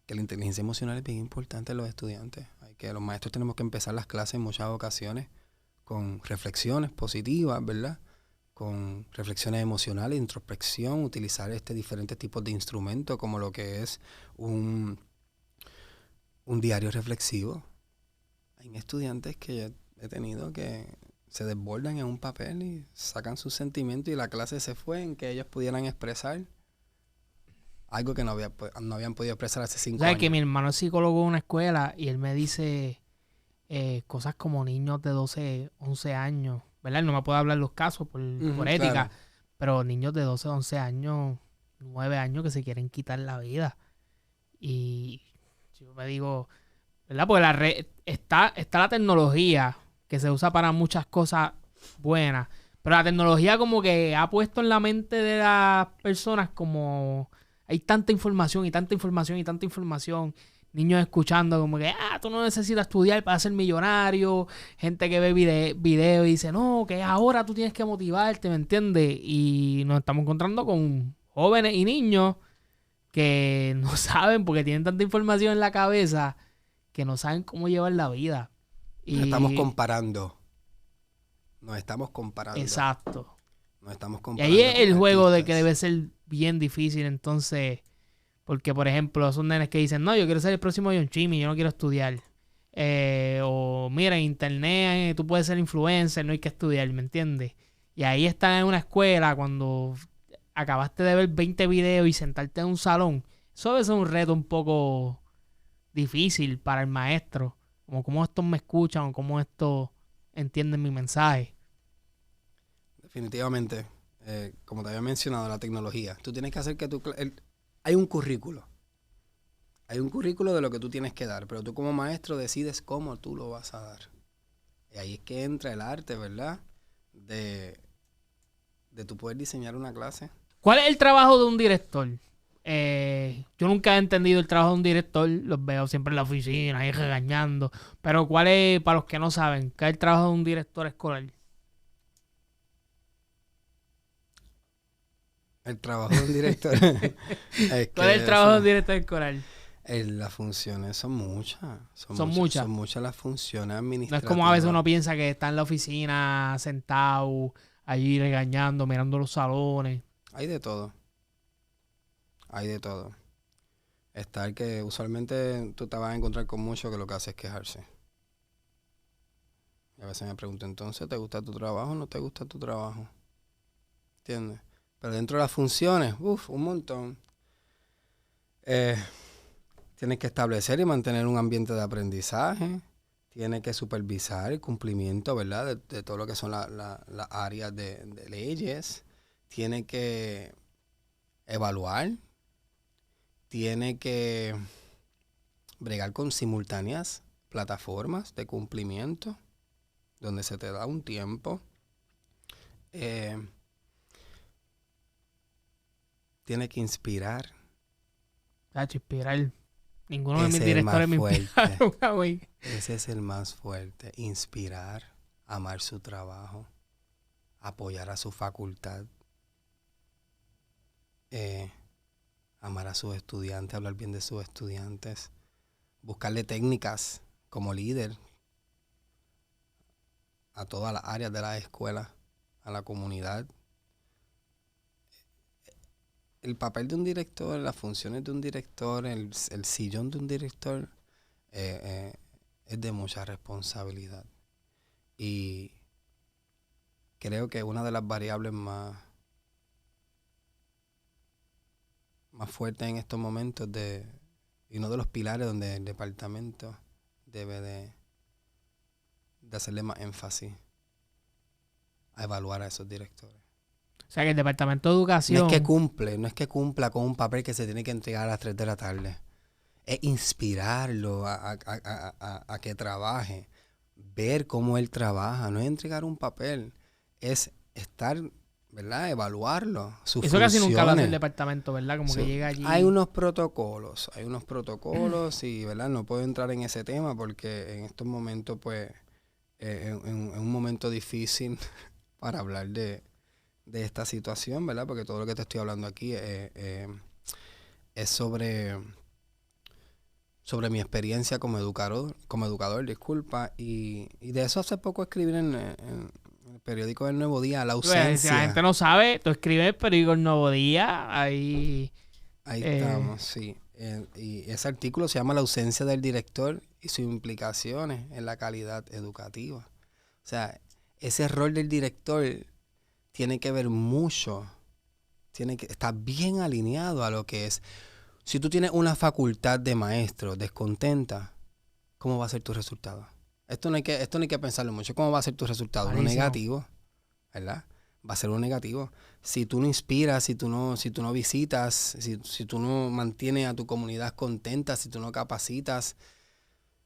la inteligencia emocional es bien importante en los estudiantes. Los maestros tenemos que empezar las clases en muchas ocasiones con reflexiones positivas, ¿verdad? Con reflexiones emocionales, introspección, utilizar diferentes tipos de instrumentos como lo que es un diario reflexivo. Hay estudiantes que yo he tenido que se desbordan en un papel y sacan sus sentimientos y la clase se fue en que ellos pudieran expresar algo que no habían podido expresar hace 5 años. ¿Sabes que mi hermano es psicólogo en una escuela y él me dice cosas como niños de 12, 11 años, ¿verdad? No me puede hablar los casos por ética, claro. pero niños de 12, 11 años, 9 años que se quieren quitar la vida. Y yo me digo, ¿verdad? Porque está la tecnología que se usa para muchas cosas buenas, pero la tecnología como que ha puesto en la mente de las personas como hay tanta información y tanta información y tanta información, niños escuchando como que, tú no necesitas estudiar para ser millonario, gente que ve video y dice, no, que ahora tú tienes que motivarte, ¿me entiendes? Y nos estamos encontrando con jóvenes y niños que no saben porque tienen tanta información en la cabeza que no saben cómo llevar la vida. Nos estamos comparando. Exacto. Nos estamos Y comparando. ahí es el con juego de artistas. que debe ser bien difícil, entonces, porque por ejemplo, son nenes que dicen, no, yo quiero ser el próximo John Chimmy, yo no quiero estudiar. O mira, en internet tú puedes ser influencer, no hay que estudiar, ¿me entiendes? Y ahí están en una escuela cuando acabaste de ver 20 videos y sentarte en un salón. Eso debe ser un reto un poco difícil para el maestro, como cómo estos me escuchan o cómo estos entienden mi mensaje. Definitivamente, como te había mencionado, la tecnología. Tú tienes que hacer que hay un currículo. Hay un currículo de lo que tú tienes que dar, pero tú como maestro decides cómo tú lo vas a dar. Y ahí es que entra el arte, ¿verdad? De tú poder diseñar una clase. ¿Cuál es el trabajo de un director? Yo nunca he entendido el trabajo de un director, los veo siempre en la oficina, ahí regañando. Pero ¿cuál es, para los que no saben, qué es el trabajo de un director escolar? El trabajo de un director ¿Cuál es el trabajo de un director escolar? Las funciones son muchas. Son muchas. Son muchas las funciones No administrativas. es como a veces uno piensa que está en la oficina sentado, allí regañando, mirando los salones. Hay de todo. Hay de todo. Está el que usualmente tú te vas a encontrar con mucho que lo que hace es quejarse. Y a veces me pregunto, entonces, ¿te gusta tu trabajo o no te gusta tu trabajo? ¿Entiendes? Pero dentro de las funciones, un montón. Tienes que establecer y mantener un ambiente de aprendizaje. Tienes que supervisar el cumplimiento, ¿verdad? De todo lo que son las áreas de leyes. Tiene que evaluar. Tiene que bregar con simultáneas plataformas de cumplimiento, donde se te da un tiempo. Tiene que inspirar. Inspirar. Ninguno de mis directores me inspiraron, güey. Ese es el más fuerte. Inspirar, amar su trabajo, apoyar a su facultad, amar a sus estudiantes, hablar bien de sus estudiantes, buscarle técnicas como líder a todas las áreas de la escuela, a la comunidad. el papel de un director, las funciones de un director, el sillón de un director es de mucha responsabilidad. Y creo que una de las variables más fuertes en estos momentos y uno de los pilares donde el departamento debe de hacerle más énfasis a evaluar a esos directores. O sea, que el Departamento de Educación... No es que cumpla con un papel que se tiene que entregar a las 3 de la tarde. Es inspirarlo a que trabaje, ver cómo él trabaja. No es entregar un papel, es estar, ¿verdad? Evaluarlo, sus Eso casi nunca lo hace el funciones. departamento, ¿verdad? Como Sí. que llega allí... Hay unos protocolos y, ¿verdad? No puedo entrar en ese tema porque en estos momentos, pues, en un momento difícil para hablar de esta situación, ¿verdad? Porque todo lo que te estoy hablando aquí es sobre mi experiencia como educador, disculpa, y de eso hace poco escribí en el periódico del Nuevo Día, la Pues, si ausencia. la gente no sabe, tú escribes el periódico El Nuevo Día, ahí... Ahí estamos, sí. Y ese artículo se llama La ausencia del director y sus implicaciones en la calidad educativa. O sea, ese rol del director tiene que ver mucho, está bien alineado a lo que es. Si tú tienes una facultad de maestro descontenta, ¿cómo va a ser tu resultado? Esto no hay que pensarlo mucho. ¿Cómo va a ser tu resultado? Uno Malísimo. negativo, ¿verdad? Va a ser un negativo. Si tú no inspiras, si tú no visitas, si tú no mantienes a tu comunidad contenta, si tú no capacitas,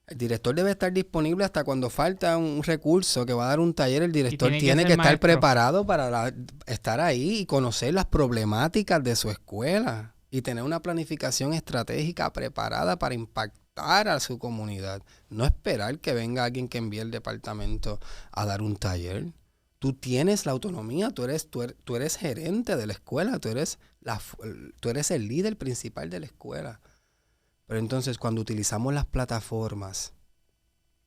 el director debe estar disponible hasta cuando falta un recurso que va a dar un taller. El director tiene que estar maestro. preparado para estar ahí y conocer las problemáticas de su escuela y tener una planificación estratégica preparada para impactar a su comunidad. No esperar que venga alguien que envíe el departamento a dar un taller. Tú tienes la autonomía, tú eres gerente de la escuela, tú eres el líder principal de la escuela. Pero entonces cuando utilizamos las plataformas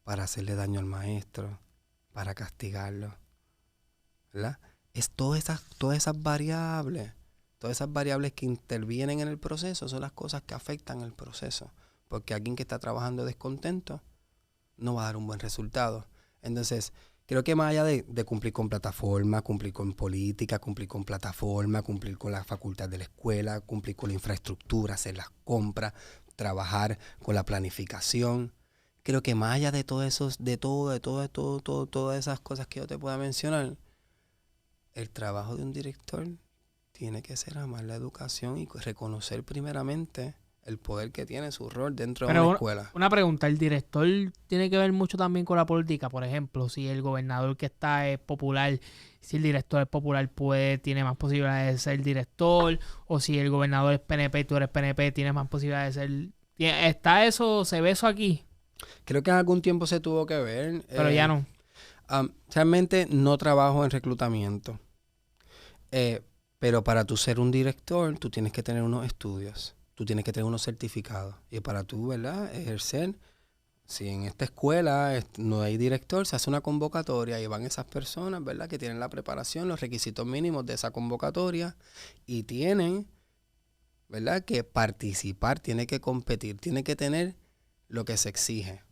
para hacerle daño al maestro, para castigarlo, ¿verdad? Es todas esas variables que intervienen en el proceso, son las cosas que afectan el proceso. Porque alguien que está trabajando descontento no va a dar un buen resultado. Entonces, creo que más allá de cumplir con plataforma, cumplir con política, cumplir con plataforma, cumplir con la facultad de la escuela, cumplir con la infraestructura, hacer las compras, trabajar con la planificación. Creo que más allá de todas esas cosas que yo te pueda mencionar, el trabajo de un director tiene que ser amar la educación y reconocer primeramente el poder que tiene su rol dentro de una escuela. Una pregunta, ¿el director tiene que ver mucho también con la política? Por ejemplo, si el gobernador que está es popular, si el director es popular, tiene más posibilidades de ser director, o si el gobernador es PNP y tú eres PNP, tienes más posibilidades de ser... ¿Se ve eso aquí? Creo que en algún tiempo se tuvo que ver. Pero ya no. Realmente no trabajo en reclutamiento. Pero para tú ser un director, tú tienes que tener unos estudios. Tú tienes que tener unos certificados. Y para tú, ¿verdad?, ejercer, si en esta escuela no hay director, se hace una convocatoria y van esas personas, ¿verdad?, que tienen la preparación, los requisitos mínimos de esa convocatoria y tienen, ¿verdad?, que participar, tiene que competir, tiene que tener lo que se exige.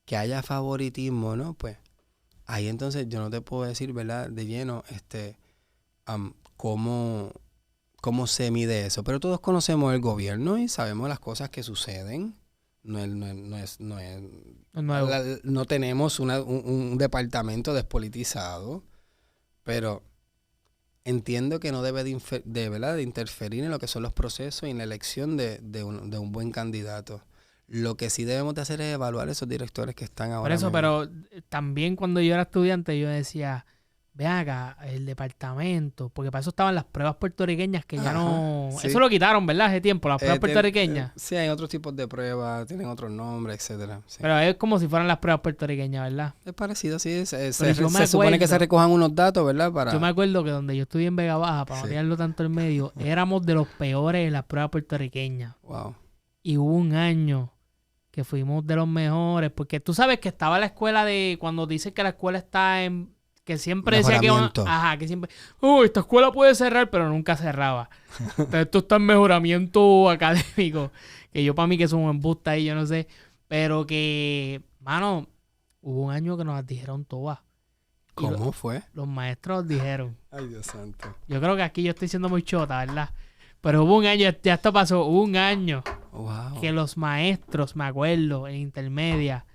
Que haya favoritismo, ¿no? Pues ahí entonces yo no te puedo decir, ¿verdad?, de lleno, cómo se mide eso. Pero todos conocemos el gobierno y sabemos las cosas que suceden. No tenemos un departamento despolitizado, pero entiendo que no debe de interferir en lo que son los procesos y en la elección de un buen candidato. Lo que sí debemos de hacer es evaluar esos directores que están ahora. Por eso, pero también cuando yo era estudiante yo decía, ven acá, el departamento, porque para eso estaban las pruebas puertorriqueñas que ya no... Sí. Eso lo quitaron, ¿verdad? Hace tiempo, las pruebas puertorriqueñas. Sí, hay otros tipos de pruebas, tienen otros nombres, etcétera. Sí. Pero es como si fueran las pruebas puertorriqueñas, ¿verdad? Es parecido, sí. Se me supone que se recojan unos datos, ¿verdad? Yo me acuerdo que donde yo estudié en Vega Baja, para no tirarlo tanto en medio, éramos de los peores en las pruebas puertorriqueñas. Wow. Y hubo un año que fuimos de los mejores, porque tú sabes que estaba la escuela de... Cuando dicen que la escuela está en... que siempre decía que siempre, esta escuela puede cerrar, pero nunca cerraba. Entonces, esto está en mejoramiento académico, que yo para mí que es un embuste ahí, yo no sé, pero que, mano, hubo un año que nos las dijeron todas. ¿Cómo fue? Los maestros dijeron. Ay, Dios santo. Yo creo que aquí yo estoy siendo muy chota, ¿verdad? Pero hubo un año, ya esto pasó, hubo un año que los maestros, me acuerdo, en intermedia,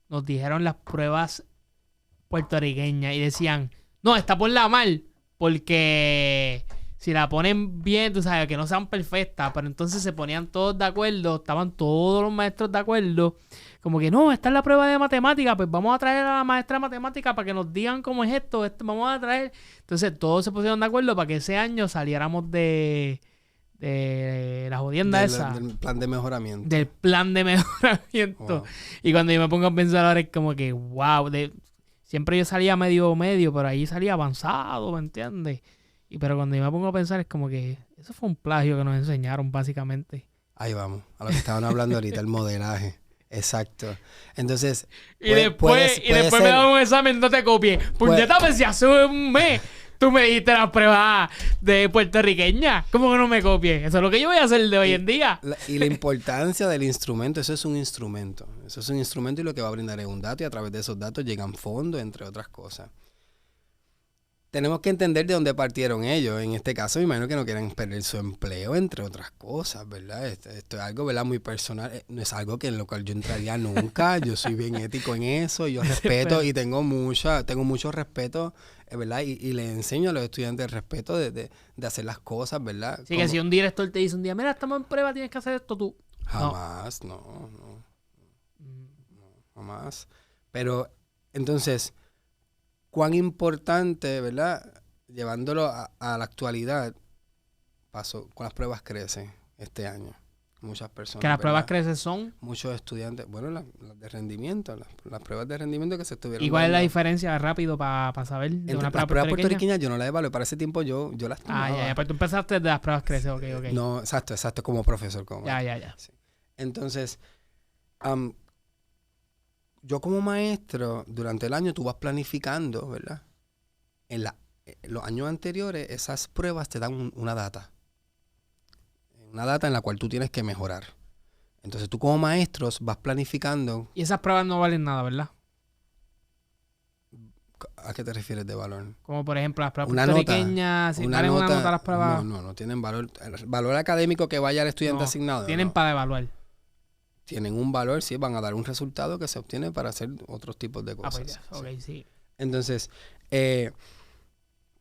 nos dijeron las pruebas puertorriqueñas y decían, no, está por la mal, porque si la ponen bien, tú sabes, que no sean perfectas, pero entonces se ponían todos de acuerdo, estaban todos los maestros de acuerdo, como que no, esta es la prueba de matemática, pues vamos a traer a la maestra de matemática para que nos digan cómo es esto, vamos a traer. Entonces todos se pusieron de acuerdo para que ese año saliéramos de la jodienda esa. Del plan de mejoramiento. Del plan de mejoramiento. Wow. Y cuando yo me pongo a pensar ahora es como que, wow, siempre yo salía medio, pero ahí salía avanzado, ¿me entiendes? Pero cuando yo me pongo a pensar es como que eso fue un plagio que nos enseñaron básicamente. Ahí vamos, a lo que estaban hablando ahorita, el modelaje. Exacto. Entonces, y después me dan un examen, no te copies. Puñeta, pues si hace un mes tú me dijiste las pruebas de puertorriqueña, ¿cómo que no me copies? Eso es lo que yo voy a hacer de hoy en día. Y la importancia del instrumento, eso es un instrumento. Eso es un instrumento y lo que va a brindar es un dato y a través de esos datos llegan fondos, entre otras cosas. Tenemos que entender de dónde partieron ellos. En este caso, me imagino que no quieren perder su empleo, entre otras cosas, ¿verdad? Esto es algo, ¿verdad? Muy personal. No es algo en lo cual yo entraría nunca. Yo soy bien ético en eso. Yo respeto y tengo mucho respeto, ¿verdad? Y le enseño a los estudiantes el respeto de hacer las cosas, ¿verdad? Sí, que si un director te dice un día, mira, estamos en prueba, tienes que hacer esto tú. Jamás, no, jamás. Pero, entonces, cuán importante, ¿verdad? Llevándolo a la actualidad, pasó con las pruebas CRECE este año. Muchas personas. Que las pruebas ¿verdad? CRECE son. Muchos estudiantes, bueno, las de rendimiento, las pruebas de rendimiento que se estuvieron. ¿Y cuál es la diferencia rápido para saber de entre una las pruebas puertorriqueñas? Yo no las evalué. Para ese tiempo yo las tomaba. Ya. Pero tú empezaste de las pruebas CRECE, ok. No, exacto, como profesor. Ya. Sí. Entonces, yo como maestro, durante el año tú vas planificando, ¿verdad? En los años anteriores, esas pruebas te dan una data. Una data en la cual tú tienes que mejorar. Entonces tú como maestros vas planificando. Y esas pruebas no valen nada, ¿verdad? ¿A qué te refieres de valor? Como por ejemplo las pruebas puertorriqueñas. Si valen una nota las pruebas. No tienen valor. El valor académico que vaya al estudiante asignado. Tienen para evaluar. Tienen un valor, sí, van a dar un resultado que se obtiene para hacer otros tipos de cosas. Sí. Entonces, pero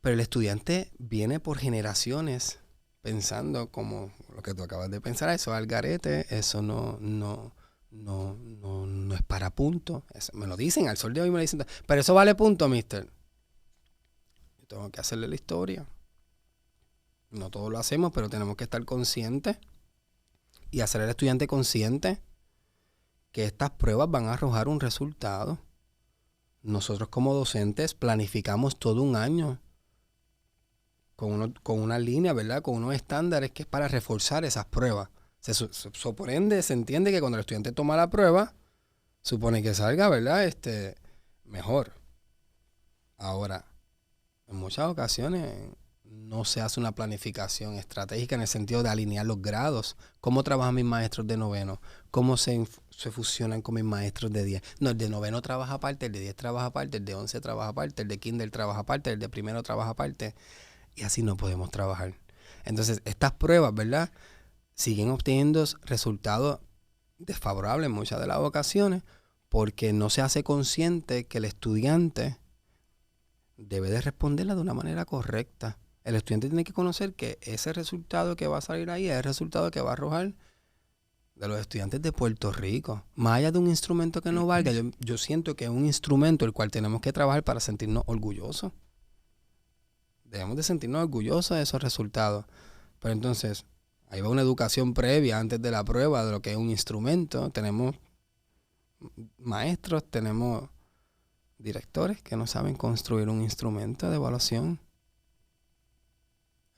el estudiante viene por generaciones pensando como lo que tú acabas de pensar, eso es al garete, eso no es para punto. Eso, me lo dicen, al sol de hoy me lo dicen, pero eso vale punto, mister. Yo tengo que hacerle la historia. No todos lo hacemos, pero tenemos que estar conscientes y hacer al estudiante consciente que estas pruebas van a arrojar un resultado. Nosotros como docentes planificamos todo un año con una línea, ¿verdad? Con unos estándares que es para reforzar esas pruebas. Se entiende que cuando el estudiante toma la prueba, supone que salga, ¿verdad? Mejor. Ahora, en muchas ocasiones no se hace una planificación estratégica en el sentido de alinear los grados. ¿Cómo trabajan mis maestros de noveno? ¿Cómo se fusionan con mis maestros de 10? No, el de noveno trabaja aparte, el de 10 trabaja aparte, el de 11 trabaja aparte, el de kinder trabaja aparte, el de primero trabaja aparte. Y así no podemos trabajar. Entonces, estas pruebas, ¿verdad? Siguen obteniendo resultados desfavorables en muchas de las ocasiones porque no se hace consciente que el estudiante debe de responderla de una manera correcta. El estudiante tiene que conocer que ese resultado que va a salir ahí es el resultado que va a arrojar de los estudiantes de Puerto Rico. Más allá de un instrumento que no valga, yo siento que es un instrumento el cual tenemos que trabajar para sentirnos orgullosos. Debemos de sentirnos orgullosos de esos resultados. Pero entonces, ahí va una educación previa antes de la prueba de lo que es un instrumento. Tenemos maestros, tenemos directores que no saben construir un instrumento de evaluación.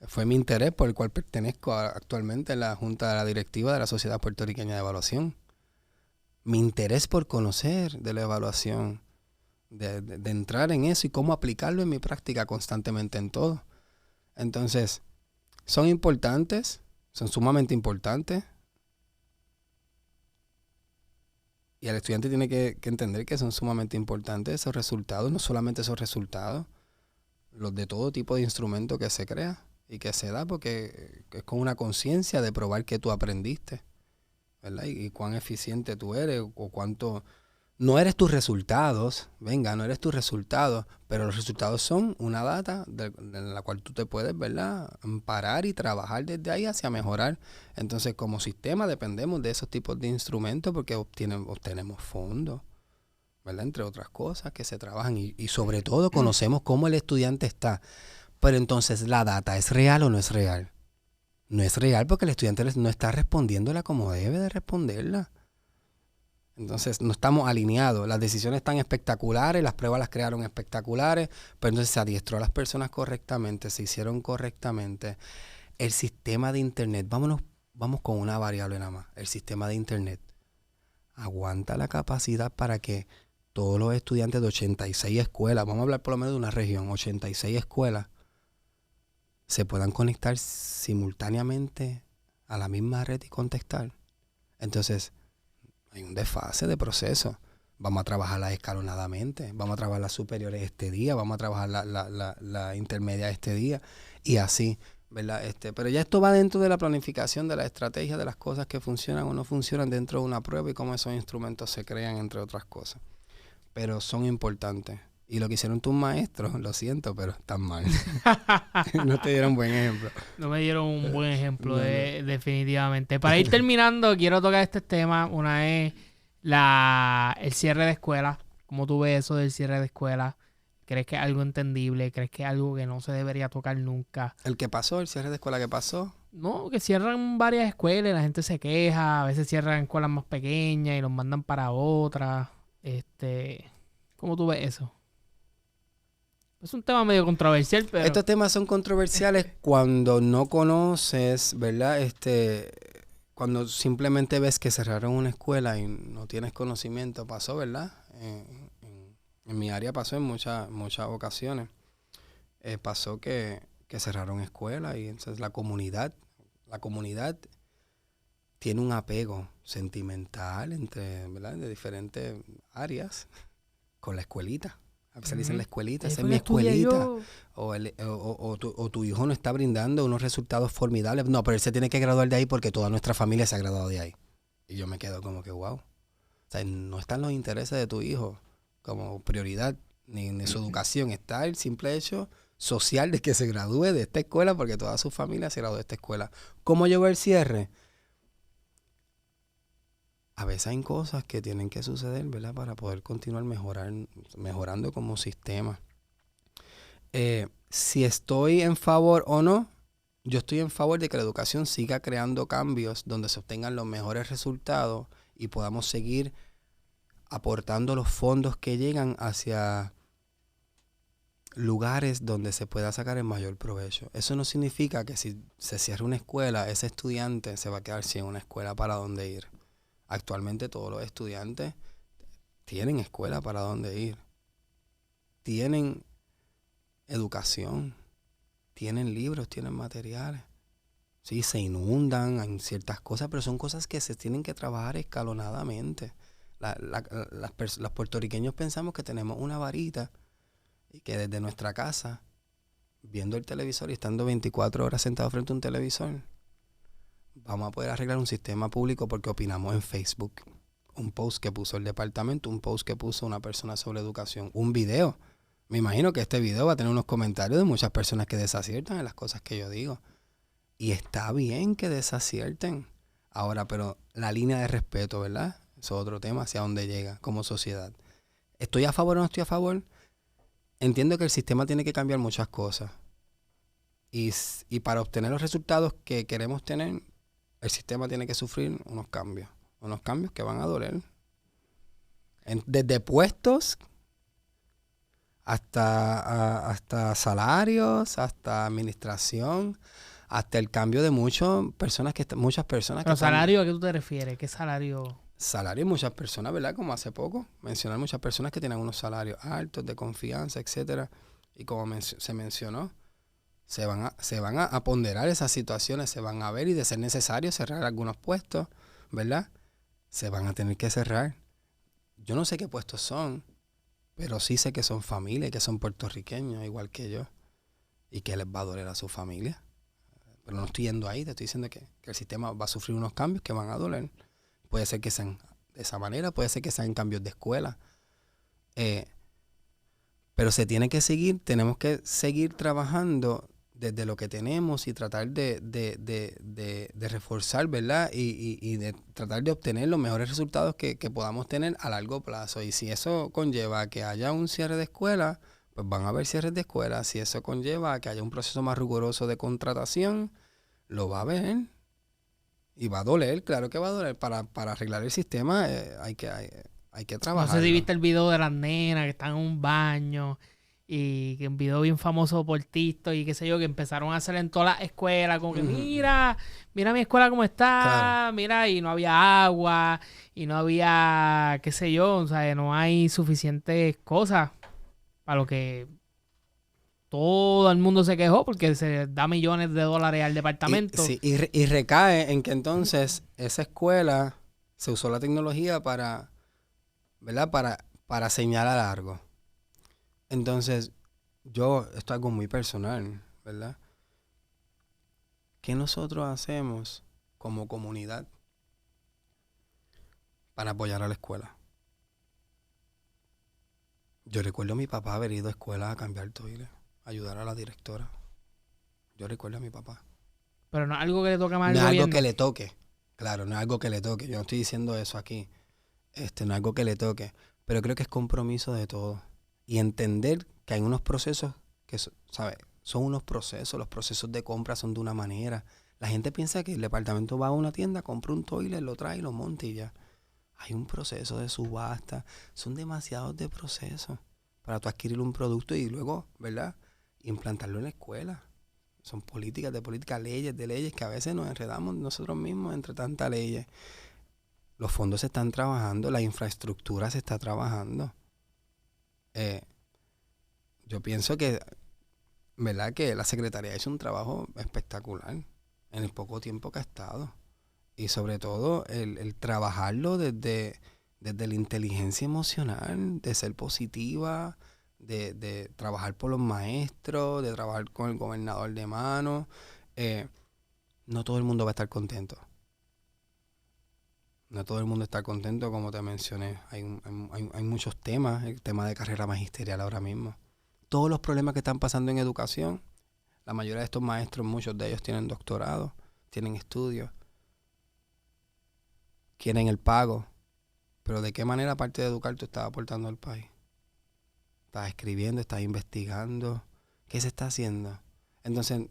Fue mi interés por el cual pertenezco actualmente en la Junta de la Directiva de la Sociedad Puertorriqueña de Evaluación. Mi interés por conocer de la evaluación. de entrar en eso y cómo aplicarlo en mi práctica constantemente en todo. Entonces, son importantes, son sumamente importantes. Y el estudiante tiene que entender que son sumamente importantes esos resultados, no solamente esos resultados, los de todo tipo de instrumento que se crea y que se da, porque es con una conciencia de probar que tú aprendiste, ¿verdad? Y cuán eficiente tú eres o cuánto... No eres tus resultados, no eres tus resultados, pero los resultados son una data de la cual tú te puedes, ¿verdad?, parar y trabajar desde ahí hacia mejorar. Entonces, como sistema dependemos de esos tipos de instrumentos porque obtenemos fondos, ¿verdad?, entre otras cosas que se trabajan y sobre todo conocemos cómo el estudiante está. Pero entonces, ¿la data es real o no es real? No es real porque el estudiante no está respondiéndola como debe de responderla. Entonces no estamos alineados. Las decisiones están espectaculares, las pruebas las crearon espectaculares, pero entonces se adiestró a las personas correctamente, se hicieron correctamente. El sistema de internet, vamos con una variable nada más. El sistema de internet aguanta la capacidad para que todos los estudiantes de 86 escuelas, vamos a hablar por lo menos de una región, 86 escuelas, se puedan conectar simultáneamente a la misma red y contestar. Entonces, hay un desfase de proceso. Vamos a trabajarlas escalonadamente. Vamos a trabajar las superiores este día. Vamos a trabajar la intermedia este día. Y así, ¿verdad? Pero ya esto va dentro de la planificación, de la estrategia, de las cosas que funcionan o no funcionan dentro de una prueba y cómo esos instrumentos se crean, entre otras cosas. Pero son importantes. Y lo que hicieron tus maestros, lo siento, pero están mal. No te dieron buen ejemplo. No me dieron un buen ejemplo, definitivamente. Para ir terminando, quiero tocar este tema. Una es el cierre de escuelas. ¿Cómo tú ves eso del cierre de escuelas? ¿Crees que es algo entendible? ¿Crees que es algo que no se debería tocar nunca? ¿El cierre de escuela que pasó? No, que cierran varias escuelas y la gente se queja. A veces cierran escuelas más pequeñas y los mandan para otras. ¿Cómo tú ves eso? Es un tema medio controversial, pero... Estos temas son controversiales cuando no conoces, ¿verdad? Cuando simplemente ves que cerraron una escuela y no tienes conocimiento. Pasó, ¿verdad? En mi área pasó en muchas ocasiones. Pasó que cerraron escuelas y entonces la comunidad tiene un apego sentimental ¿verdad?, de diferentes áreas con la escuelita. A veces dicen la escuelita, esa es mi escuelita. O tu hijo no está brindando unos resultados formidables. No, pero él se tiene que graduar de ahí porque toda nuestra familia se ha graduado de ahí. Y yo me quedo como que, wow. O sea, no están los intereses de tu hijo como prioridad, ni su educación. Está el simple hecho social de que se gradúe de esta escuela porque toda su familia se graduó de esta escuela. ¿Cómo llegó el cierre? A veces hay cosas que tienen que suceder, ¿verdad?, para poder continuar mejorando como sistema. Si estoy en favor o no, yo estoy en favor de que la educación siga creando cambios donde se obtengan los mejores resultados y podamos seguir aportando los fondos que llegan hacia lugares donde se pueda sacar el mayor provecho. Eso no significa que si se cierra una escuela, ese estudiante se va a quedar sin una escuela para dónde ir. Actualmente todos los estudiantes tienen escuela para dónde ir. Tienen educación, tienen libros, tienen materiales. Sí, se inundan en ciertas cosas, pero son cosas que se tienen que trabajar escalonadamente. Los puertorriqueños pensamos que tenemos una varita y que desde nuestra casa, viendo el televisor y estando 24 horas sentados frente a un televisor, vamos a poder arreglar un sistema público porque opinamos en Facebook. Un post que puso el departamento, un post que puso una persona sobre educación, un video. Me imagino que este video va a tener unos comentarios de muchas personas que desaciertan en las cosas que yo digo. Y está bien que desacierten. Ahora, pero la línea de respeto, ¿verdad? Eso es otro tema, hacia dónde llega como sociedad. ¿Estoy a favor o no estoy a favor? Entiendo que el sistema tiene que cambiar muchas cosas. Y para obtener los resultados que queremos tener, el sistema tiene que sufrir unos cambios que van a doler. Desde puestos hasta salarios, hasta administración, hasta el cambio de muchas personas que ¿Pero salario a qué tú te refieres? ¿Qué salario? salarios, muchas personas, ¿verdad? Como hace poco, mencionar muchas personas que tienen unos salarios altos, de confianza, etcétera. Y como se mencionó, se van a ponderar esas situaciones, se van a ver y de ser necesario cerrar algunos puestos, ¿verdad? Se van a tener que cerrar. Yo no sé qué puestos son, pero sí sé que son familias, que son puertorriqueños, igual que yo, y que les va a doler a su familia. Pero no estoy yendo ahí, te estoy diciendo que el sistema va a sufrir unos cambios que van a doler. Puede ser que sean de esa manera, puede ser que sean cambios de escuela. Pero se tiene que seguir, tenemos que seguir trabajando desde lo que tenemos y tratar de reforzar, ¿verdad? Y de tratar de obtener los mejores resultados que podamos tener a largo plazo. Y si eso conlleva a que haya un cierre de escuela, pues van a haber cierres de escuela. Si eso conlleva a que haya un proceso más riguroso de contratación, lo va a haber. Y va a doler, claro que va a doler. Para arreglar el sistema hay que trabajar. No sé si viste el video de las nenas que están en un baño y que un video bien famoso por TikTok y qué sé yo, que empezaron a hacer en todas las escuelas, como que mira mi escuela cómo está, claro. Mira, y no había agua, y no había, qué sé yo, o sea, no hay suficientes cosas para lo que todo el mundo se quejó porque se da millones de dólares al departamento. Y recae en que entonces esa escuela se usó la tecnología para, ¿verdad? Para señalar algo. Entonces, esto es algo muy personal, ¿verdad? ¿Qué nosotros hacemos como comunidad para apoyar a la escuela? Yo recuerdo a mi papá haber ido a escuela a cambiar toiles, ayudar a la directora. Yo recuerdo a mi papá. Pero no es algo que le toque más al gobierno. No es algo que le toque. Claro, no es algo que le toque. Yo no estoy diciendo eso aquí. No es algo que le toque. Pero creo que es compromiso de todos. Y entender que hay unos procesos que, ¿sabes? Son unos procesos. Los procesos de compra son de una manera. La gente piensa que el departamento va a una tienda, compra un toilet, lo trae y lo monta y ya. Hay un proceso de subasta. Son demasiados de procesos para tú adquirir un producto y luego, ¿verdad? Implantarlo en la escuela. Son políticas, leyes de leyes que a veces nos enredamos nosotros mismos entre tantas leyes. Los fondos se están trabajando, la infraestructura se está trabajando. Yo pienso que, ¿verdad? Que la Secretaría ha hecho un trabajo espectacular en el poco tiempo que ha estado. Y sobre todo el trabajarlo desde la inteligencia emocional, de ser positiva, de trabajar por los maestros, de trabajar con el gobernador de mano. No todo el mundo va a estar contento. No todo el mundo está contento, como te mencioné. Hay muchos temas, el tema de carrera magisterial ahora mismo. Todos los problemas que están pasando en educación, la mayoría de estos maestros, muchos de ellos tienen doctorado, tienen estudios, quieren el pago. Pero ¿de qué manera, aparte de educar, tú estás aportando al país? Estás escribiendo, estás investigando. ¿Qué se está haciendo? Entonces,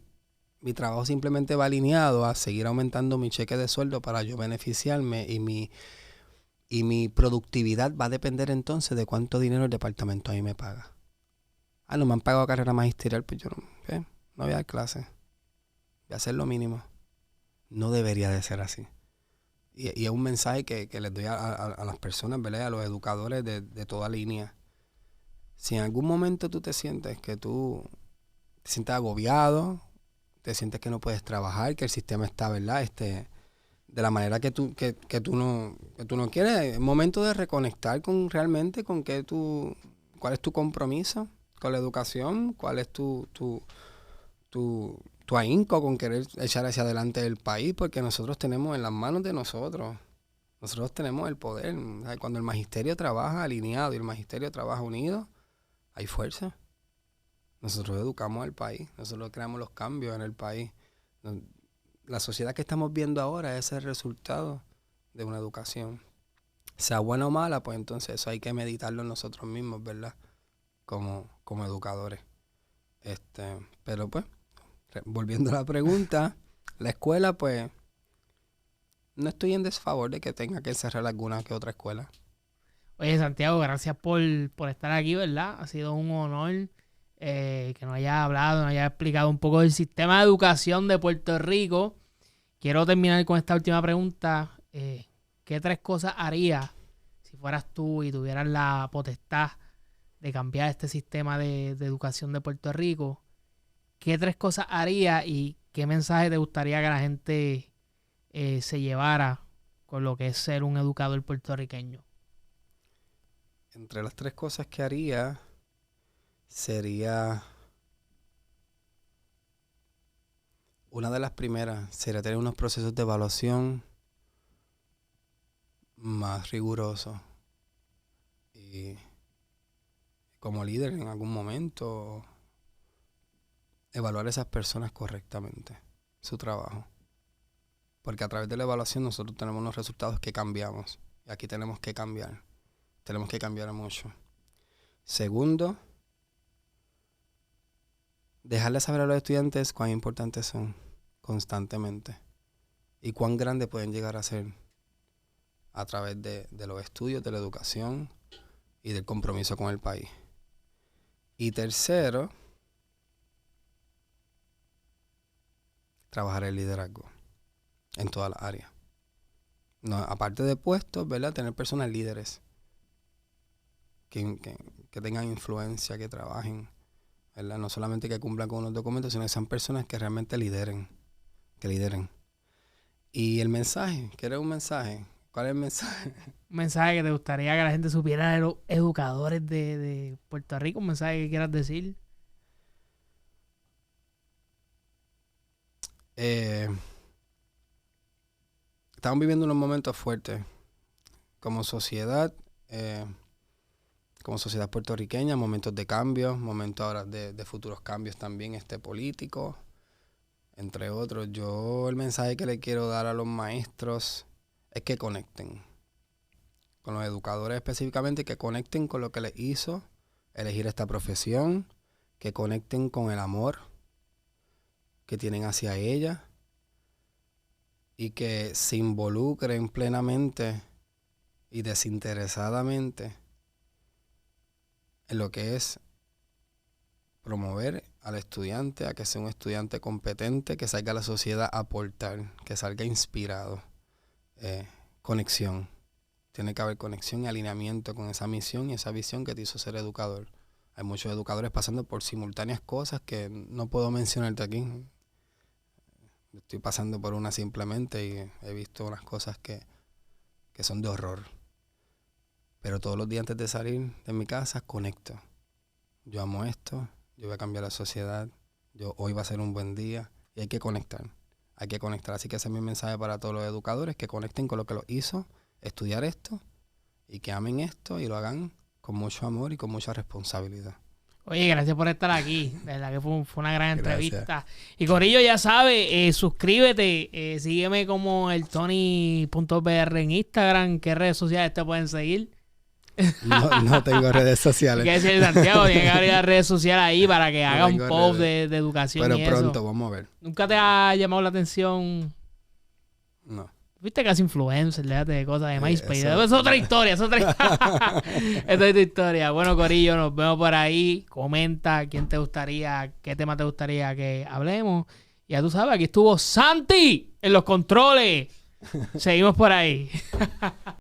mi trabajo simplemente va alineado a seguir aumentando mi cheque de sueldo para yo beneficiarme y mi productividad va a depender entonces de cuánto dinero el departamento a mí me paga. No me han pagado carrera magisterial, pues yo no voy a dar clases. Voy a hacer lo mínimo. No debería de ser así. Y es un mensaje que les doy a las personas, ¿verdad? A los educadores de toda línea. Si en algún momento tú te sientes que tú te sientes agobiado, te sientes que no puedes trabajar, que el sistema está, ¿verdad? De la manera que tú no quieres, es momento de reconectar con realmente con cuál es tu compromiso con la educación, cuál es tu ahínco con querer echar hacia adelante el país, porque nosotros tenemos en las manos de nosotros tenemos el poder. O sea, cuando el magisterio trabaja alineado y el magisterio trabaja unido, hay fuerza. Nosotros educamos al país, nosotros creamos los cambios en el país. La sociedad que estamos viendo ahora es el resultado de una educación. Sea buena o mala, pues entonces eso hay que meditarlo en nosotros mismos, ¿verdad? Como educadores. Pero pues, volviendo a la pregunta, la escuela, pues, no estoy en desfavor de que tenga que cerrar alguna que otra escuela. Oye, Santiago, gracias por estar aquí, ¿verdad? Ha sido un honor que nos haya hablado, nos haya explicado un poco del sistema de educación de Puerto Rico. Quiero terminar con esta última pregunta. ¿qué 3 cosas harías si fueras tú y tuvieras la potestad de cambiar este sistema de educación de Puerto Rico? ¿Qué 3 cosas harías y qué mensaje te gustaría que la gente se llevara con lo que es ser un educador puertorriqueño? Entre las 3 cosas que haría sería... Una de las primeras sería tener unos procesos de evaluación más rigurosos. Y como líder en algún momento, evaluar a esas personas correctamente, su trabajo. Porque a través de la evaluación nosotros tenemos unos resultados que cambiamos. Y aquí tenemos que cambiar. Tenemos que cambiar mucho. Segundo, dejarles saber a los estudiantes cuán importantes son constantemente y cuán grandes pueden llegar a ser a través de los estudios, de la educación y del compromiso con el país. Y tercero, trabajar el liderazgo en todas las áreas. No, aparte de puestos, ¿verdad? Tener personas líderes que tengan influencia, que trabajen, ¿verdad? No solamente que cumplan con unos documentos, sino que sean personas que realmente lideren. Y el mensaje, ¿quieres un mensaje? ¿Cuál es el mensaje? Un mensaje que te gustaría que la gente supiera de los educadores de Puerto Rico, un mensaje que quieras decir. Estamos viviendo unos momentos fuertes como sociedad puertorriqueña, momentos de cambio, momentos ahora de futuros cambios también políticos, entre otros. Yo el mensaje que le quiero dar a los maestros es que conecten con los educadores específicamente, que conecten con lo que les hizo elegir esta profesión, que conecten con el amor que tienen hacia ella y que se involucren plenamente y desinteresadamente en lo que es promover al estudiante a que sea un estudiante competente, que salga a la sociedad a aportar, que salga inspirado. Conexión. Tiene que haber conexión y alineamiento con esa misión y esa visión que te hizo ser educador. Hay muchos educadores pasando por simultáneas cosas que no puedo mencionarte aquí. Estoy pasando por una simplemente y he visto unas cosas que son de horror. Pero todos los días antes de salir de mi casa, conecto. Yo amo esto, yo voy a cambiar la sociedad, hoy va a ser un buen día y hay que conectar. Hay que conectar. Así que ese es mi mensaje para todos los educadores, que conecten con lo que los hizo estudiar esto y que amen esto y lo hagan con mucho amor y con mucha responsabilidad. Oye, gracias por estar aquí. De verdad que fue una gran entrevista. Y Corillo, ya sabe, suscríbete, sígueme como el Tony.pr en Instagram. ¿Qué redes sociales te pueden seguir? No tengo redes sociales. ¿Qué decir, Santiago? Tiene que abrir las redes sociales ahí para que haga un post de educación. Pero y pronto, eso. vamos a ver. ¿Nunca te ha llamado la atención? No. Viste que es influencer, déjate de cosas de MySpace. Es otra historia, Esta es otra historia. Bueno, Corillo, nos vemos por ahí. Comenta qué tema te gustaría que hablemos. Ya tú sabes, aquí estuvo Santi en los controles. Seguimos por ahí.